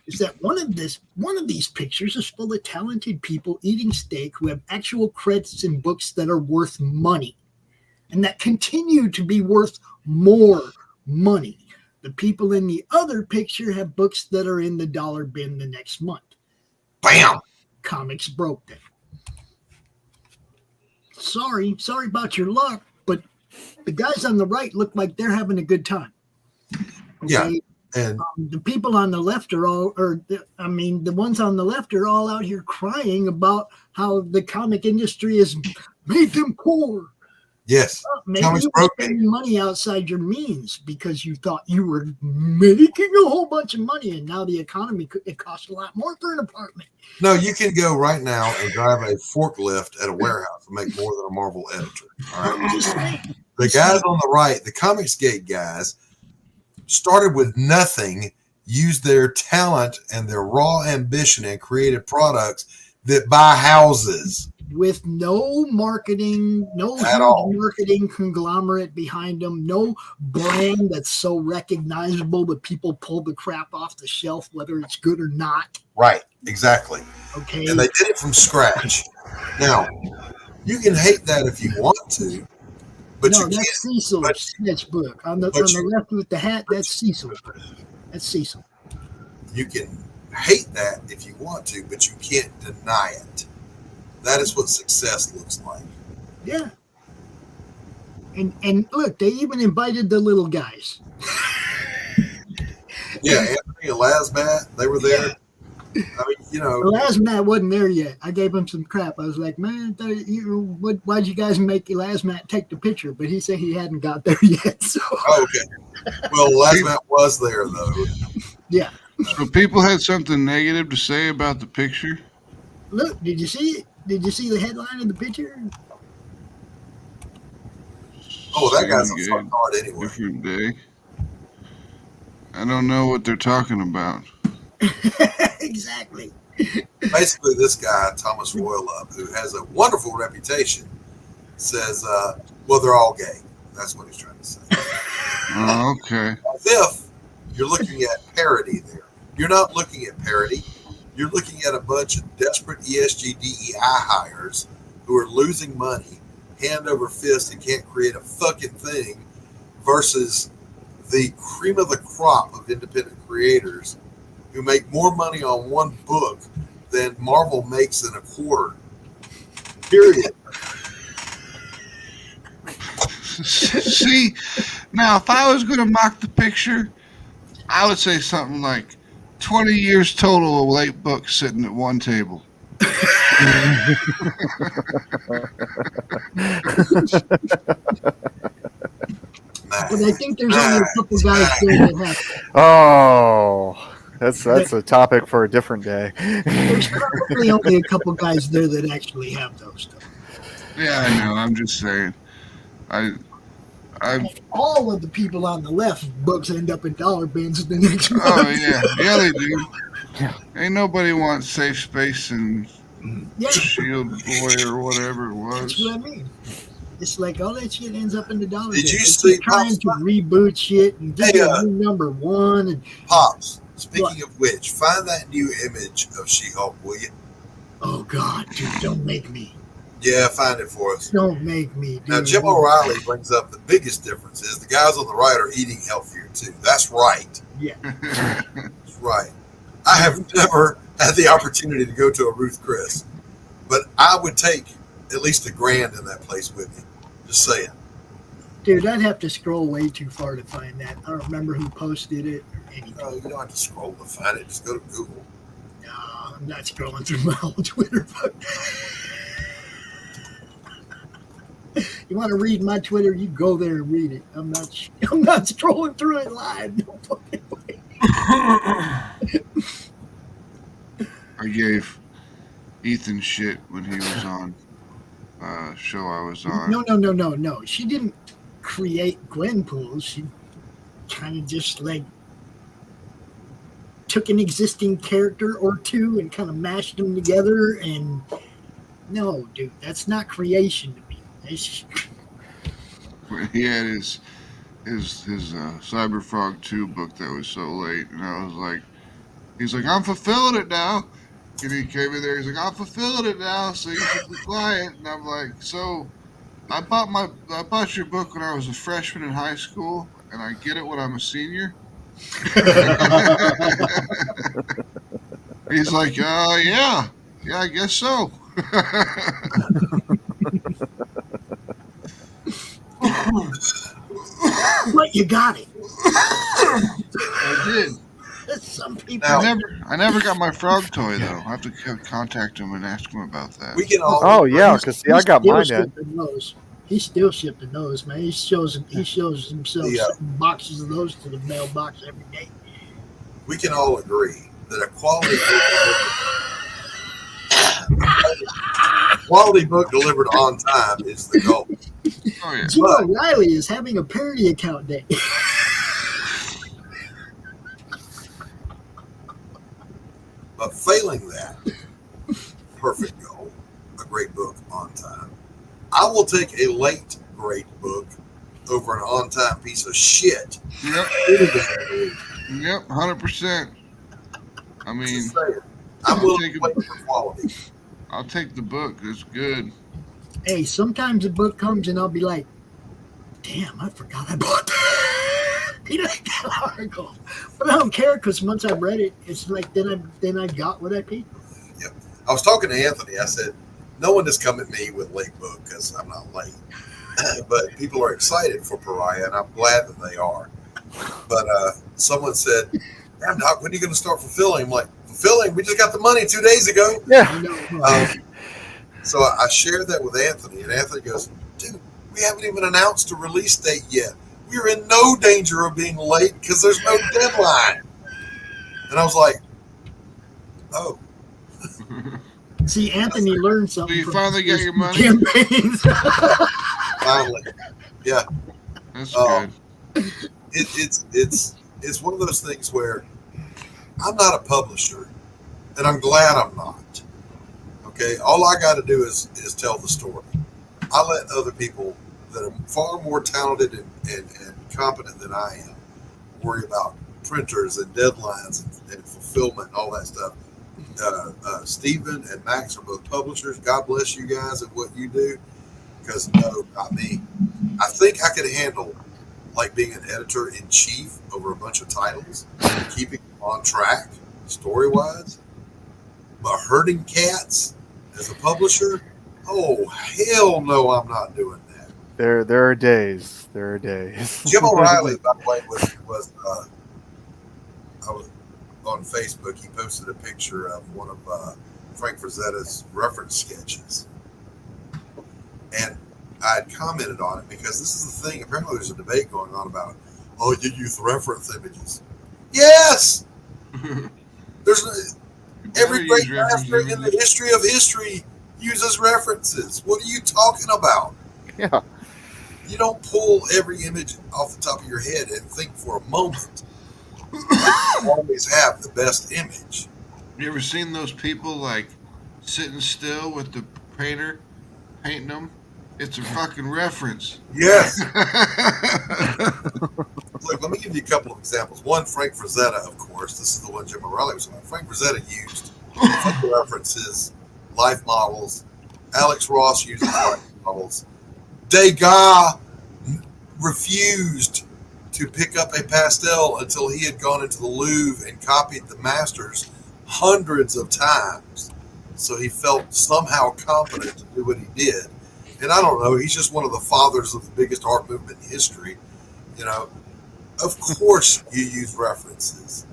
is that one of these pictures is full of talented people eating steak who have actual credits in books that are worth money and that continue to be worth more money. The people in the other picture have books that are in the dollar bin the next month. Bam! Comics broke them. Sorry about your luck, but the guys on the right look like they're having a good time. Okay? Yeah. And the people on the left the ones on the left are all out here crying about how the comic industry has made them poor. Yes. Maybe you were spending money outside your means because you thought you were making a whole bunch of money, and now the economy it costs a lot more for an apartment. No, you can go right now and drive a forklift at a warehouse and make more than a Marvel editor. All right. The guys on the right, the Comicsgate guys, started with nothing, used their talent and their raw ambition and created products that buy houses. With no marketing, no marketing conglomerate behind them, no brand that's so recognizable that people pull the crap off the shelf, whether it's good or not. Right, exactly. Okay. And they did it from scratch. Now, you can hate that if you want to, but no, you can't. That's Cecil's sketchbook. On the left with the hat, that's Cecil. That's Cecil. You can hate that if you want to, but you can't deny it. That is what success looks like. Yeah. And look, they even invited the little guys. Yeah, Anthony and Lasmat, they were there. Yeah. I mean, Lasmat wasn't there yet. I gave him some crap. I was like, man, why'd you guys make Lasmat take the picture? But he said he hadn't got there yet. So. Okay. Well, Lasmat was there, though. Yeah. So people had something negative to say about the picture? Look, did you see it? Did you see the headline of the picture? Oh, that guy's a fun card anyway. Different day. I don't know what they're talking about. Exactly. Basically, this guy, Thomas Roylup, who has a wonderful reputation, says, well, they're all gay. That's what he's trying to say. Oh, okay. As if you're looking at parody there. You're not looking at parody. You're looking at a bunch of desperate ESG DEI hires who are losing money hand over fist and can't create a fucking thing versus the cream of the crop of independent creators who make more money on one book than Marvel makes in a quarter Period. See, now if I was going to mock the picture, I would say something like 20 years total of late books sitting at one table. But I think there's only a couple guys there that have. Oh, that's a topic for a different day. There's probably only a couple guys there that actually have those. Yeah, I know. I'm just saying. All of the people on the left books end up in dollar bins the next month. Oh yeah, they do. Ain't nobody wants Safe Space and Shield Boy or whatever it was. That's what I mean. It's like all that shit ends up in the dollar. Did bin. you They see keep trying to reboot shit and get new number one? And Pops, speaking of which, find that new image of She-Hulk, will you? Oh God, dude, don't make me. Yeah, find it for us. Don't make me. Dude. Now, Jim O'Reilly brings up the biggest difference is the guys on the right are eating healthier too. That's right. Yeah. That's right. I have never had the opportunity to go to a Ruth Chris, but I would take at least $1,000 in that place with me. Just saying. Dude, I'd have to scroll way too far to find that. I don't remember who posted it or anything. No, you don't have to scroll to find it. Just go to Google. No, I'm not scrolling through my old Twitter. You want to read my Twitter? You go there and read it. I'm not scrolling through it live. No fucking way. I gave Ethan shit when he was on show I was on. No. She didn't create Gwenpool. She kind of just like took an existing character or two and kind of mashed them together. And no, dude, that's not creation to me. When he had his Cyberfrog 2 book that was so late, and I was like, he's like, I'm fulfilling it now. And he came in there, he's like, I'm fulfilling it now, so you should be quiet. And I'm like, so I bought your book when I was a freshman in high school, and I get it when I'm a senior. He's like, yeah, I guess so. But you got it. I did. Some people. I never got my frog toy though. I have to contact him and ask him about that. We can all. Oh yeah, because I got mine in. He's still shipping those, man. He shows himself boxes of those to the mailbox every day. We can all agree that a quality book delivered on time is the goal. Oh, yeah. Jim O'Reilly is having a parody account day. But failing that, perfect goal, a great book on time. I will take a late great book over an on-time piece of shit. Yep. 100%. I mean, I'm willing to wait for quality. I'll take the book. It's good. Hey, sometimes a book comes and I'll be like, damn, I forgot I bought that. That article. But I don't care because once I've read it, it's like then I got what I paid for. Yep. I was talking to Anthony. I said, no one has come at me with late book because I'm not late. But people are excited for Pariah, and I'm glad that they are. But someone said, damn, Doc, when are you going to start fulfilling? I'm like, fulfilling? We just got the money 2 days ago. Yeah. So I shared that with Anthony, and Anthony goes, dude, we haven't even announced a release date yet. We're in no danger of being late because there's no deadline. And I was like, oh. See, Anthony learned something. So you finally got your money? Campaigns. Finally. Yeah. That's good. It's one of those things where I'm not a publisher, and I'm glad I'm not. Okay, all I got to do is tell the story. I let other people that are far more talented and competent than I am worry about printers and deadlines and fulfillment and all that stuff. Stephen and Max are both publishers. God bless you guys at what you do, because no, not me. I think I could handle like being an editor-in-chief over a bunch of titles, keeping them on track story-wise, but herding cats as a publisher, Oh, hell no, I'm not doing that. There are days. There are days. Jim O'Reilly, by the way, was I was on Facebook. He posted a picture of one of Frank Frazetta's reference sketches, and I had commented on it because this is the thing. Apparently, there's a debate going on about, oh, you use reference images. Yes, there's every great master in the history of history uses references. What are you talking about? Yeah. You don't pull every image off the top of your head and think for a moment. You always have the best image. You ever seen those people like sitting still with the painter painting them? It's a fucking reference. Yes. Look, let me give you a couple of examples. One, Frank Frazetta, of course. This is the one Jim O'Reilly was about. Frank Frazetta used references, life models. Alex Ross uses life models. Degas refused to pick up a pastel until he had gone into the Louvre and copied the masters hundreds of times. So he felt somehow competent to do what he did. And I don't know, he's just one of the fathers of the biggest art movement in history. You know, of course you use references.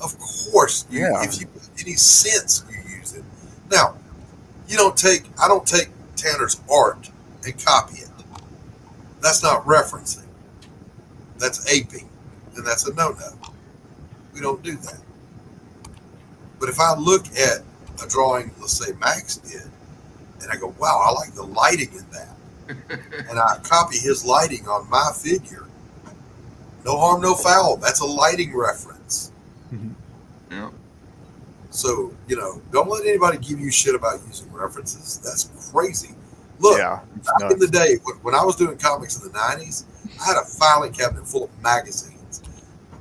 Of course, if you have any sense, you use it. Now, I don't take Tanner's art and copy it. That's not referencing. That's aping, and that's a no-no. We don't do that. But if I look at a drawing, let's say Max did, and I go, wow, I like the lighting in that, and I copy his lighting on my figure, no harm, no foul. That's a lighting reference. Yeah. So, don't let anybody give you shit about using references. That's crazy. Look, back in the day, when I was doing comics in the 90s, I had a filing cabinet full of magazines.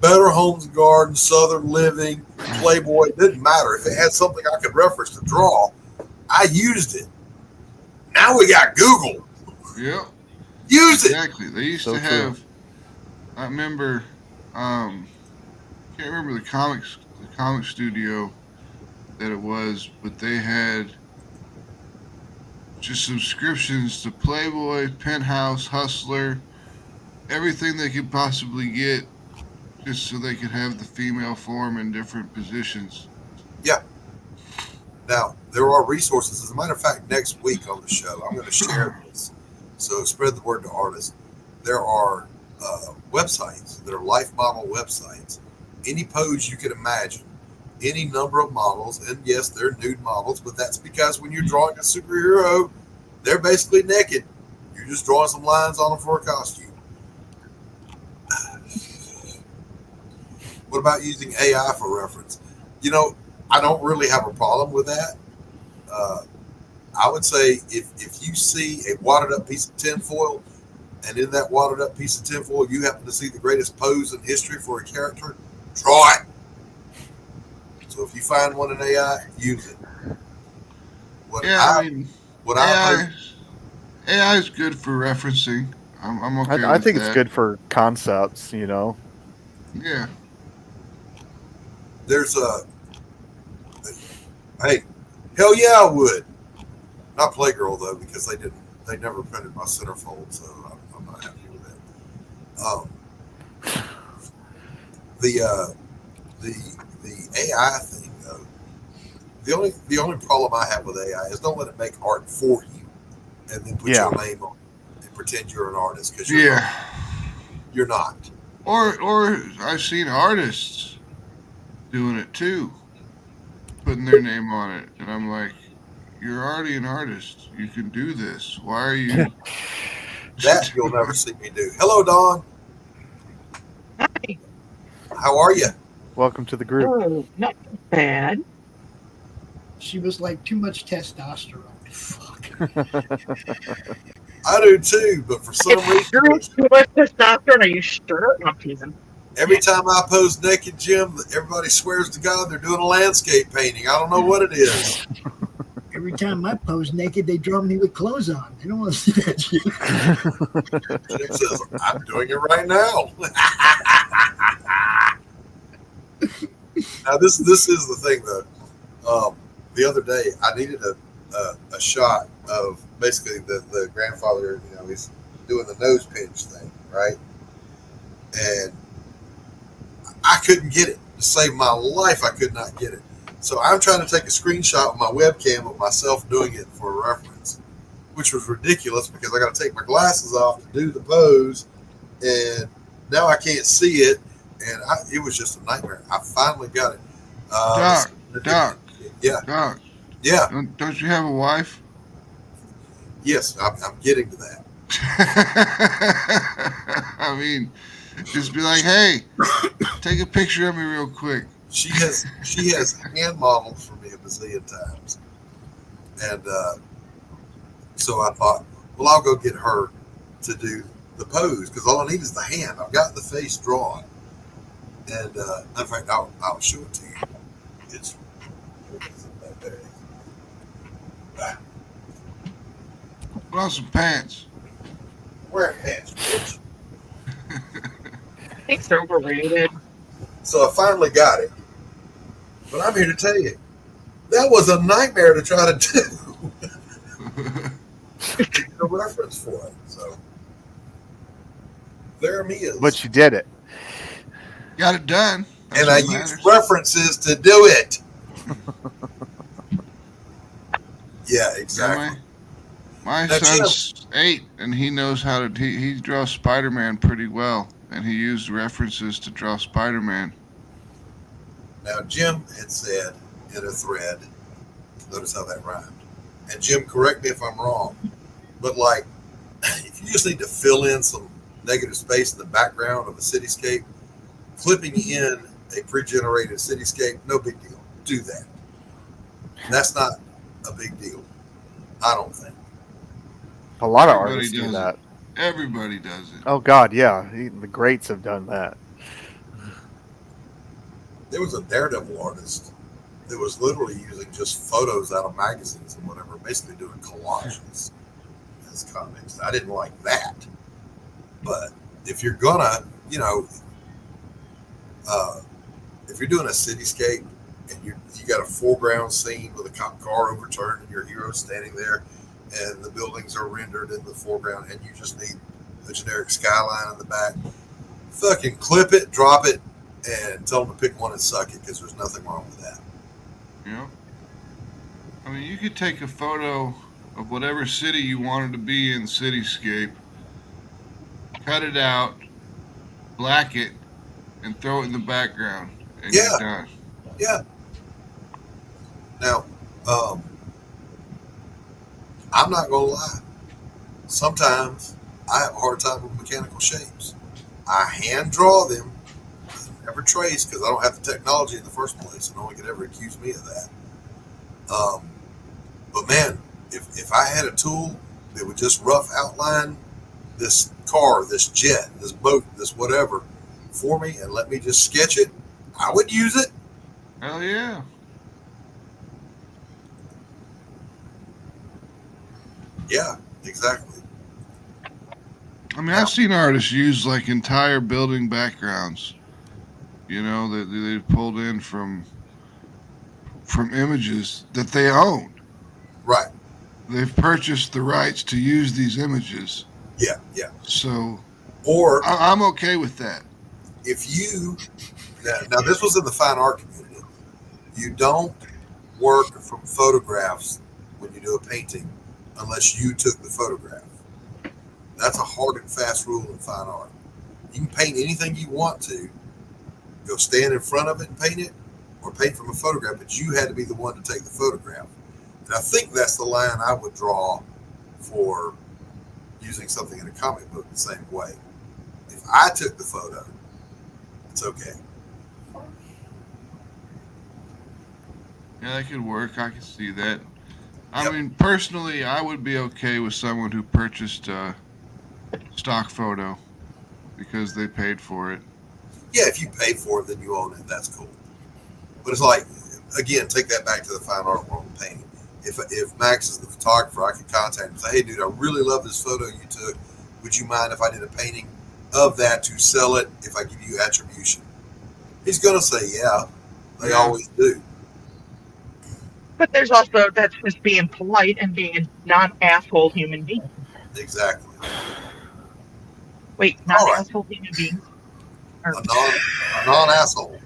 Better Homes and Gardens, Southern Living, Playboy, it didn't matter. If it had something I could reference to draw, I used it. Now we got Google. Yeah. Use it. Exactly. They used to have, I remember, can't remember the comic studio that it was, but they had just subscriptions to Playboy, Penthouse, Hustler, everything they could possibly get, just so they could have the female form in different positions. Yeah. Now, there are resources. As a matter of fact, next week on the show, I'm going to share this. So spread the word to artists. There are websites that are life model websites. Any pose you can imagine. Any number of models. And yes, they're nude models, but that's because when you're drawing a superhero, they're basically naked. You're just drawing some lines on them for a costume. What about using AI for reference? I don't really have a problem with that. I would say if you see a wadded up piece of tinfoil, and in that wadded up piece of tinfoil, you happen to see the greatest pose in history for a character, draw it. So if you find one in AI, use it. AI is good for referencing. I'm okay with that. I think it's good for concepts, Yeah. There's hey, hell yeah, I would. Not Playgirl though, because they never printed my centerfold, so I'm not happy with that. The AI thing though, the only problem I have with AI is don't let it make art for you, and then put your name on it and pretend you're an artist because you're not. Or I've seen artists doing it too, putting their name on it, and I'm like, you're already an artist. You can do this. Why are you? That you'll never see me do. Hello, Dawn. Hi. How are you? Welcome to the group. Oh, not bad. She was like too much testosterone. Fuck. I do too, but for some reason, Too much testosterone. Are you sure? I'm teasing. Every time I pose naked, Jim, everybody swears to God they're doing a landscape painting. I don't know what it is. Every time I pose naked, they draw me with clothes on. They don't want to see that shit. Jim says, I'm doing it right now. Now, this is the thing, though. The other day, I needed a shot of basically the grandfather, he's doing the nose pinch thing, right? And I couldn't get it. To save my life, I could not get it. So I'm trying to take a screenshot with my webcam of myself doing it for a reference, which was ridiculous because I got to take my glasses off to do the pose, and now I can't see it, and it was just a nightmare. I finally got it. Doc. Yeah. Doc. Yeah. Don't you have a wife? Yes, I'm getting to that. I mean, just be like, hey, take a picture of me real quick. She has hand modeled for me a bazillion times, and so I thought, well, I'll go get her to do the pose because all I need is the hand. I've got the face drawn, and in fact, I'll show it to you. It's there. Put on some pants. Wear pants, bitch. It's overrated. So I finally got it. But I'm here to tell you, that was a nightmare to try to do. The reference for it. So there me is. But you did it. Got it done. And I used references to do it. Yeah, exactly. My son's 8, and he knows how to. He draws Spider-Man pretty well, and he used references to draw Spider-Man. Now, Jim had said in a thread, notice how that rhymed. And Jim, correct me if I'm wrong, but like, if you just need to fill in some negative space in the background of a cityscape, clipping in a pre-generated cityscape, no big deal. Do that. That's not a big deal, I don't think. A lot of artists do that. Everybody does it. Oh, God, yeah. The greats have done that. There was a Daredevil artist that was literally using just photos out of magazines and whatever, basically doing collages as comics. I didn't like that. But if you're gonna, if you're doing a cityscape and you got a foreground scene with a cop car overturned and your hero's standing there and the buildings are rendered in the foreground and you just need a generic skyline in the back, fucking clip it, drop it, and tell them to pick one and suck it because there's nothing wrong with that. Yeah. I mean, you could take a photo of whatever city you wanted to be in cityscape, cut it out, black it, and throw it in the background, and you're done. Yeah. Now, I'm not going to lie. Sometimes I have a hard time with mechanical shapes. I hand draw them, never trace because I don't have the technology in the first place, and no one could ever accuse me of that. But man, if I had a tool that would just rough outline this car, this jet, this boat, this whatever for me and let me just sketch it, I would use it. Hell yeah. Yeah, exactly. I mean, I've seen artists use like entire building backgrounds, that they pulled in from images that they own. Right. They've purchased the rights to use these images. Yeah, yeah. So, or I'm okay with that. If you now this was in the fine art community. You don't work from photographs when you do a painting unless you took the photograph. That's a hard and fast rule in fine art. You can paint anything you want to, go stand in front of it and paint it, or paint from a photograph, but you had to be the one to take the photograph. And I think that's the line I would draw for using something in a comic book the same way. If I took the photo, it's okay. Yeah, that could work. I can see that. I mean, personally, I would be okay with someone who purchased a stock photo because they paid for it. Yeah, if you pay for it, then you own it. That's cool. But it's like, again, take that back to the fine art world of painting. If Max is the photographer, I could contact him and say, hey, dude, I really love this photo you took. Would you mind if I did a painting of that to sell it if I give you attribution? He's going to say, yeah. They always do. But there's also, that's just being polite and being a non-asshole human being. Exactly. Wait, non-asshole human beings? A non-asshole.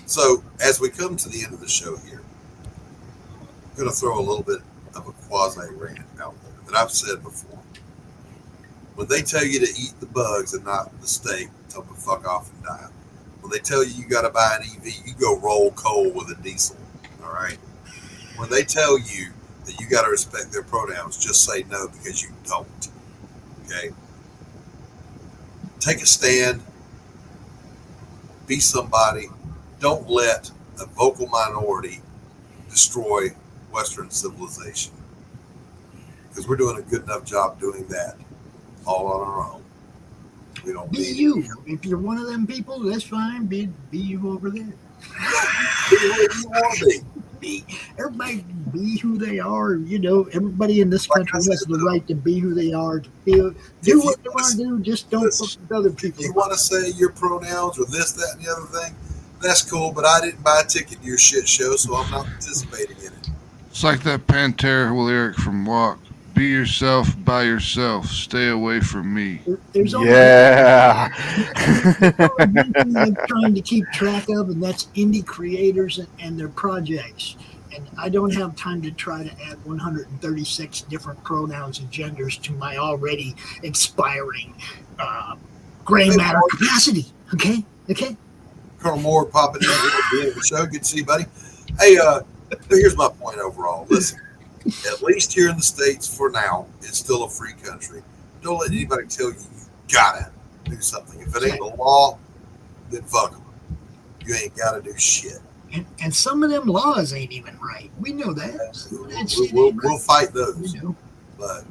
So, as we come to the end of the show here, I'm going to throw a little bit of a quasi-rant out there that I've said before. When they tell you to eat the bugs and not the steak, tell them to fuck off and die. When they tell you got to buy an EV, you go roll coal with a diesel. All right? When they tell you that you got to respect their pronouns, just say no because you don't. Okay? Take a stand. Be somebody. Don't let a vocal minority destroy Western civilization. Because we're doing a good enough job doing that all on our own. We don't be need you. it. If you're one of them people, that's fine. Be you over there. Be who you want to be. Everybody be who they are. You know, everybody in this country has the right to be who they are. To do what they want to do. Just don't fuck with other people. If you want to say your pronouns or this, that, and the other thing, that's cool. But I didn't buy a ticket to your shit show, so I'm not participating in it. It's like that Pantera lyric from Walk. Be yourself by yourself. Stay away from me. There's only Yeah. one thing I'm trying to keep track of, and that's indie creators and their projects. And I don't have time to try to add 136 different pronouns and genders to my already expiring gray matter capacity. Okay? Colonel Moore popping in here at the end of the show. Good to see you, buddy. Hey, here's my point overall. Listen, at least here in the States for now, it's still a free country. Don't let anybody tell you gotta do something. If it ain't the law, then fuck them. You ain't gotta do shit. And some of them laws ain't even right. We know that. We'll fight those. But,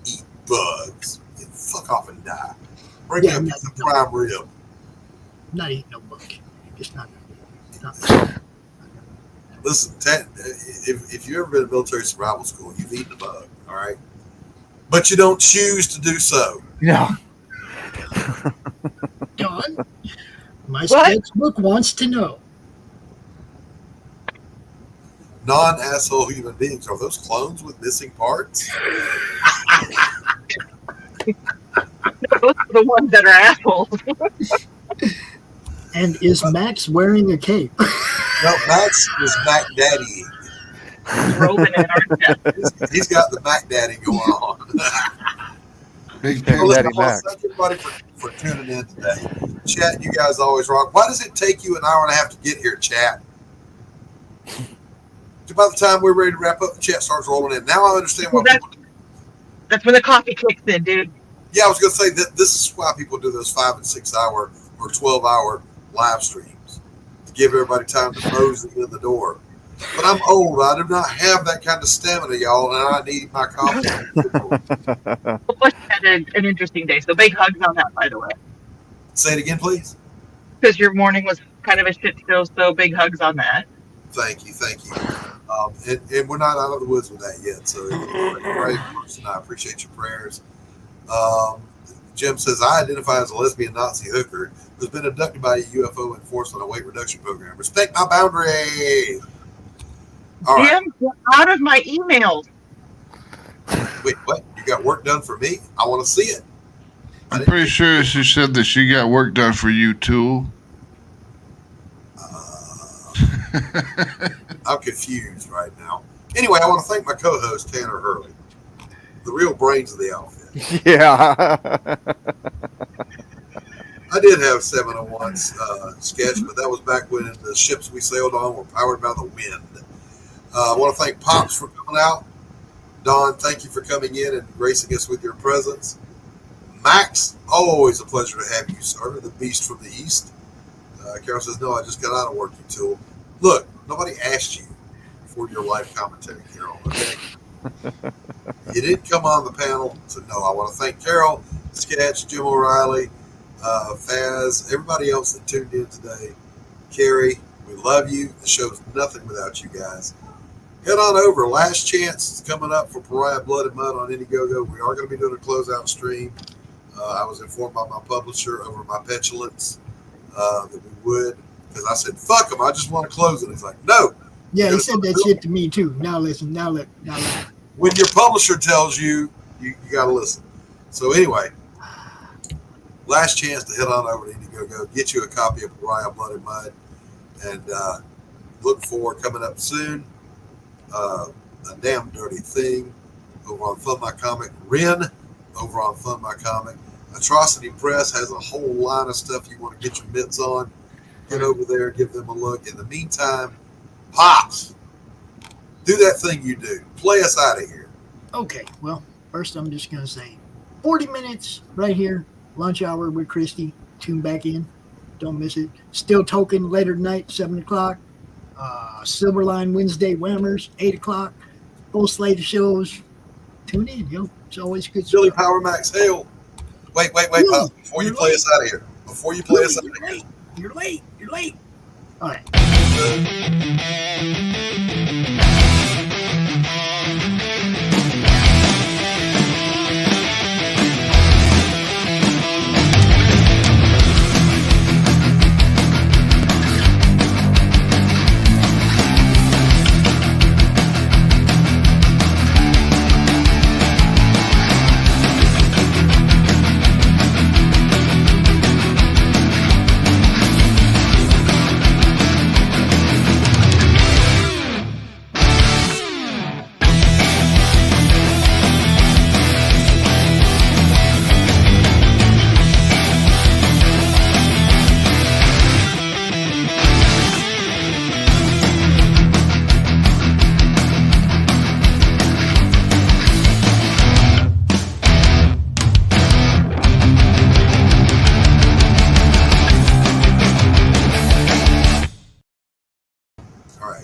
eat bugs and fuck off and die. Bring me a piece of prime rib. I'm not eating no bug. Just not. Listen, if you've ever been in military survival school, you've eaten a bug, all right? But you don't choose to do so. No. Don, my sketchbook wants to know. Non-asshole human beings, are those clones with missing parts? Those are the ones that are assholes. And is Max wearing a cape? No, Max is Mac Daddy. He's got the Mac Daddy going on. Big Daddy Mac. Thank everybody for tuning in today. Chat, you guys always rock. Why does it take you an hour and a half to get here, chat? By the time we're ready to wrap up, the chat starts rolling in. Now I understand why. That's when the coffee kicks in, dude. Yeah, I was going to say that this is why people do those 5 and 6 hour or 12-hour live streams to give everybody time to mosey in the door. But I'm old. I do not have that kind of stamina, y'all, and I need my coffee. Bush had an interesting day, so big hugs on that, by the way. Say it again, please. Because your morning was kind of a shit show, so big hugs on that. Thank you. And we're not out of the woods with that yet, so you're a great person. I appreciate your prayers. Jim says, I identify as a lesbian Nazi hooker who's been abducted by a UFO and forced on a weight reduction program. Respect my boundary. All right. Jim, get out of my emails. Wait, what? You got work done for me? I want to see it. I'm pretty sure she said that she got work done for you, too. I'm confused right now. Anyway, I want to thank my co-host, Tanner Hurley, the real brains of the outfit. Yeah. I did have 701 sketch, but that was back when the ships we sailed on were powered by the wind. I want to thank Pops for coming out. Don, thank you for coming in and gracing us with your presence. Max, always a pleasure to have you, sir, the beast from the east. Carol says, no, I just got out of work, you tool. Look, nobody asked you for your live commentary, Carol, okay? You didn't come on the panel, so no, I want to thank Carol, Sketch, Jim O'Reilly, Faz, everybody else that tuned in today. Carrie, we love you. The show's nothing without you guys. Head on over. Last chance is coming up for Pariah Blood and Mud on Indiegogo. We are going to be doing a closeout stream. I was informed by my publisher over my petulance that we would. Because I said, fuck them, I just want to close it. He's like, no. Yeah, he said that shit to me too. Now listen. When your publisher tells you, you got to listen. So anyway, last chance to head on over to Indiegogo, get you a copy of Pariah Blood and Mud, and look for coming up soon. A Damn Dirty Thing over on Fund My Comic. Ren over on Fund My Comic. Atrocity Press has a whole line of stuff you want to get your mitts on. Get over there, give them a look. In the meantime, Pops, do that thing you do. Play us out of here. Okay, well, first I'm just going to say 40 minutes right here, lunch hour with Christie. Tune back in. Don't miss it. Still Token later tonight, 7 o'clock. Silverline Wednesday Whammers, 8 o'clock. Full slate of shows. Tune in, yo. It's always good Billy stuff. Power Max Hale. Wait, Pops, before you play us out of here. Before you play us out of here. You're late. All right.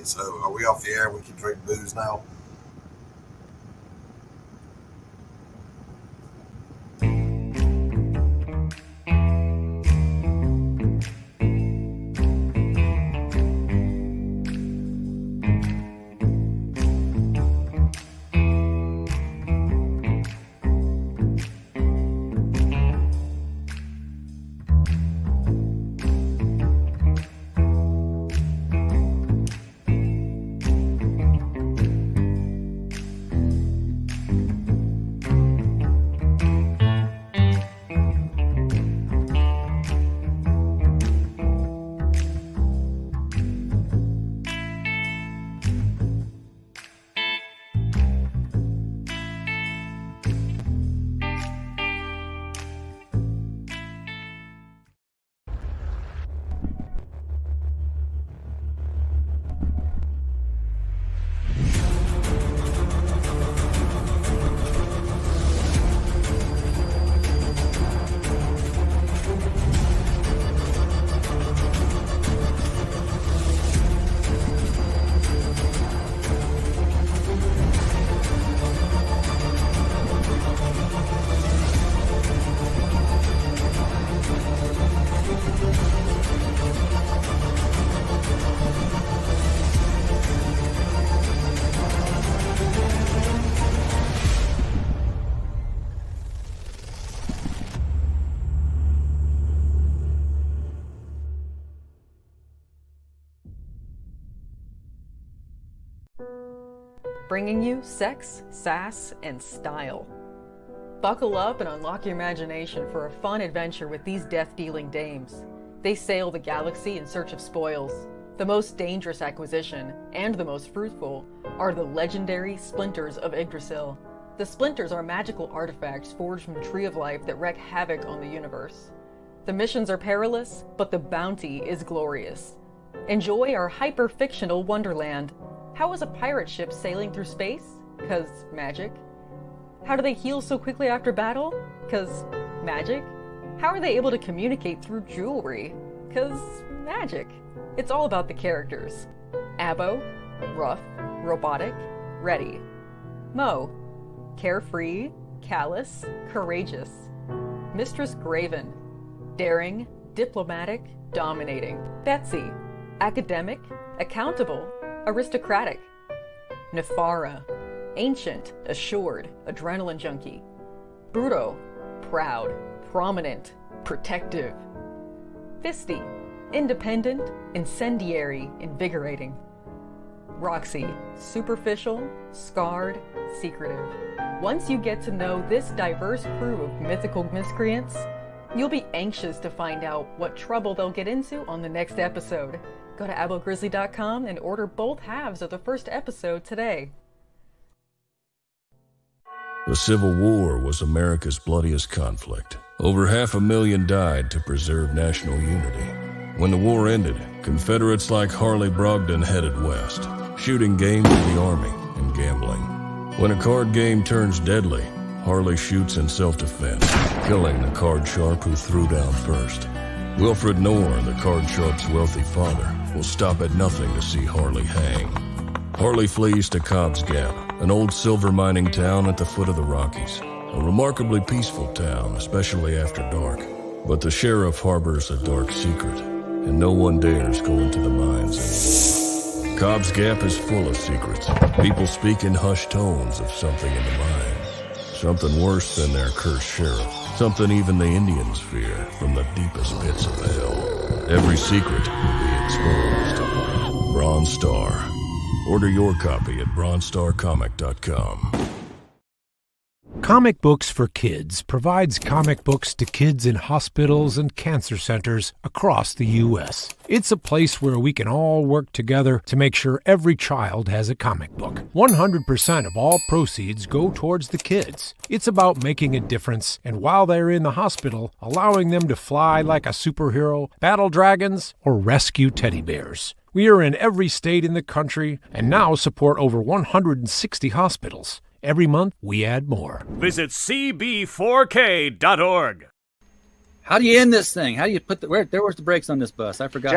So are we off the air? We can drink booze now? Bringing you sex, sass, and style. Buckle up and unlock your imagination for a fun adventure with these death-dealing dames. They sail the galaxy in search of spoils. The most dangerous acquisition, and the most fruitful, are the legendary Splinters of Yggdrasil. The Splinters are magical artifacts forged from the Tree of Life that wreak havoc on the universe. The missions are perilous, but the bounty is glorious. Enjoy our hyper-fictional wonderland. How is a pirate ship sailing through space? 'Cause magic. How do they heal so quickly after battle? 'Cause magic. How are they able to communicate through jewelry? 'Cause magic. It's all about the characters. Abo, rough, robotic, ready. Mo, carefree, callous, courageous. Mistress Graven, daring, diplomatic, dominating. Betsy, academic, accountable, aristocratic. Nefara, ancient, assured, adrenaline junkie. Bruto, proud, prominent, protective. Fisty, independent, incendiary, invigorating. Roxy, superficial, scarred, secretive. Once you get to know this diverse crew of mythical miscreants, you'll be anxious to find out what trouble they'll get into on the next episode. Go to AbboGrizzly.com and order both halves of the first episode today. The Civil War was America's bloodiest conflict. Over 500,000 died to preserve national unity. When the war ended, Confederates like Harley Brogdon headed west, shooting game for the Army and gambling. When a card game turns deadly, Harley shoots in self-defense, killing the card sharp who threw down first. Wilfred Knorr, the card sharp's wealthy father, will stop at nothing to see Harley hang. Harley flees to Cobb's Gap, an old silver mining town at the foot of the Rockies. A remarkably peaceful town, especially after dark. But the sheriff harbors a dark secret, and no one dares go into the mines anymore. Cobb's Gap is full of secrets. People speak in hushed tones of something in the mines. Something worse than their cursed sheriff. Something even the Indians fear from the deepest pits of hell. Every secret will be exposed. Bronze Star. Order your copy at bronzestarcomic.com. Comic Books for Kids provides comic books to kids in hospitals and cancer centers across the U.S. It's a place where we can all work together to make sure every child has a comic book. 100% of all proceeds go towards the kids. It's about making a difference, and while they're in the hospital, allowing them to fly like a superhero, battle dragons, or rescue teddy bears. We are in every state in the country and now support over 160 hospitals. Every month, we add more. Visit cb4k.org. How do you end this thing? How do you put the... where's the brakes on this bus? I forgot.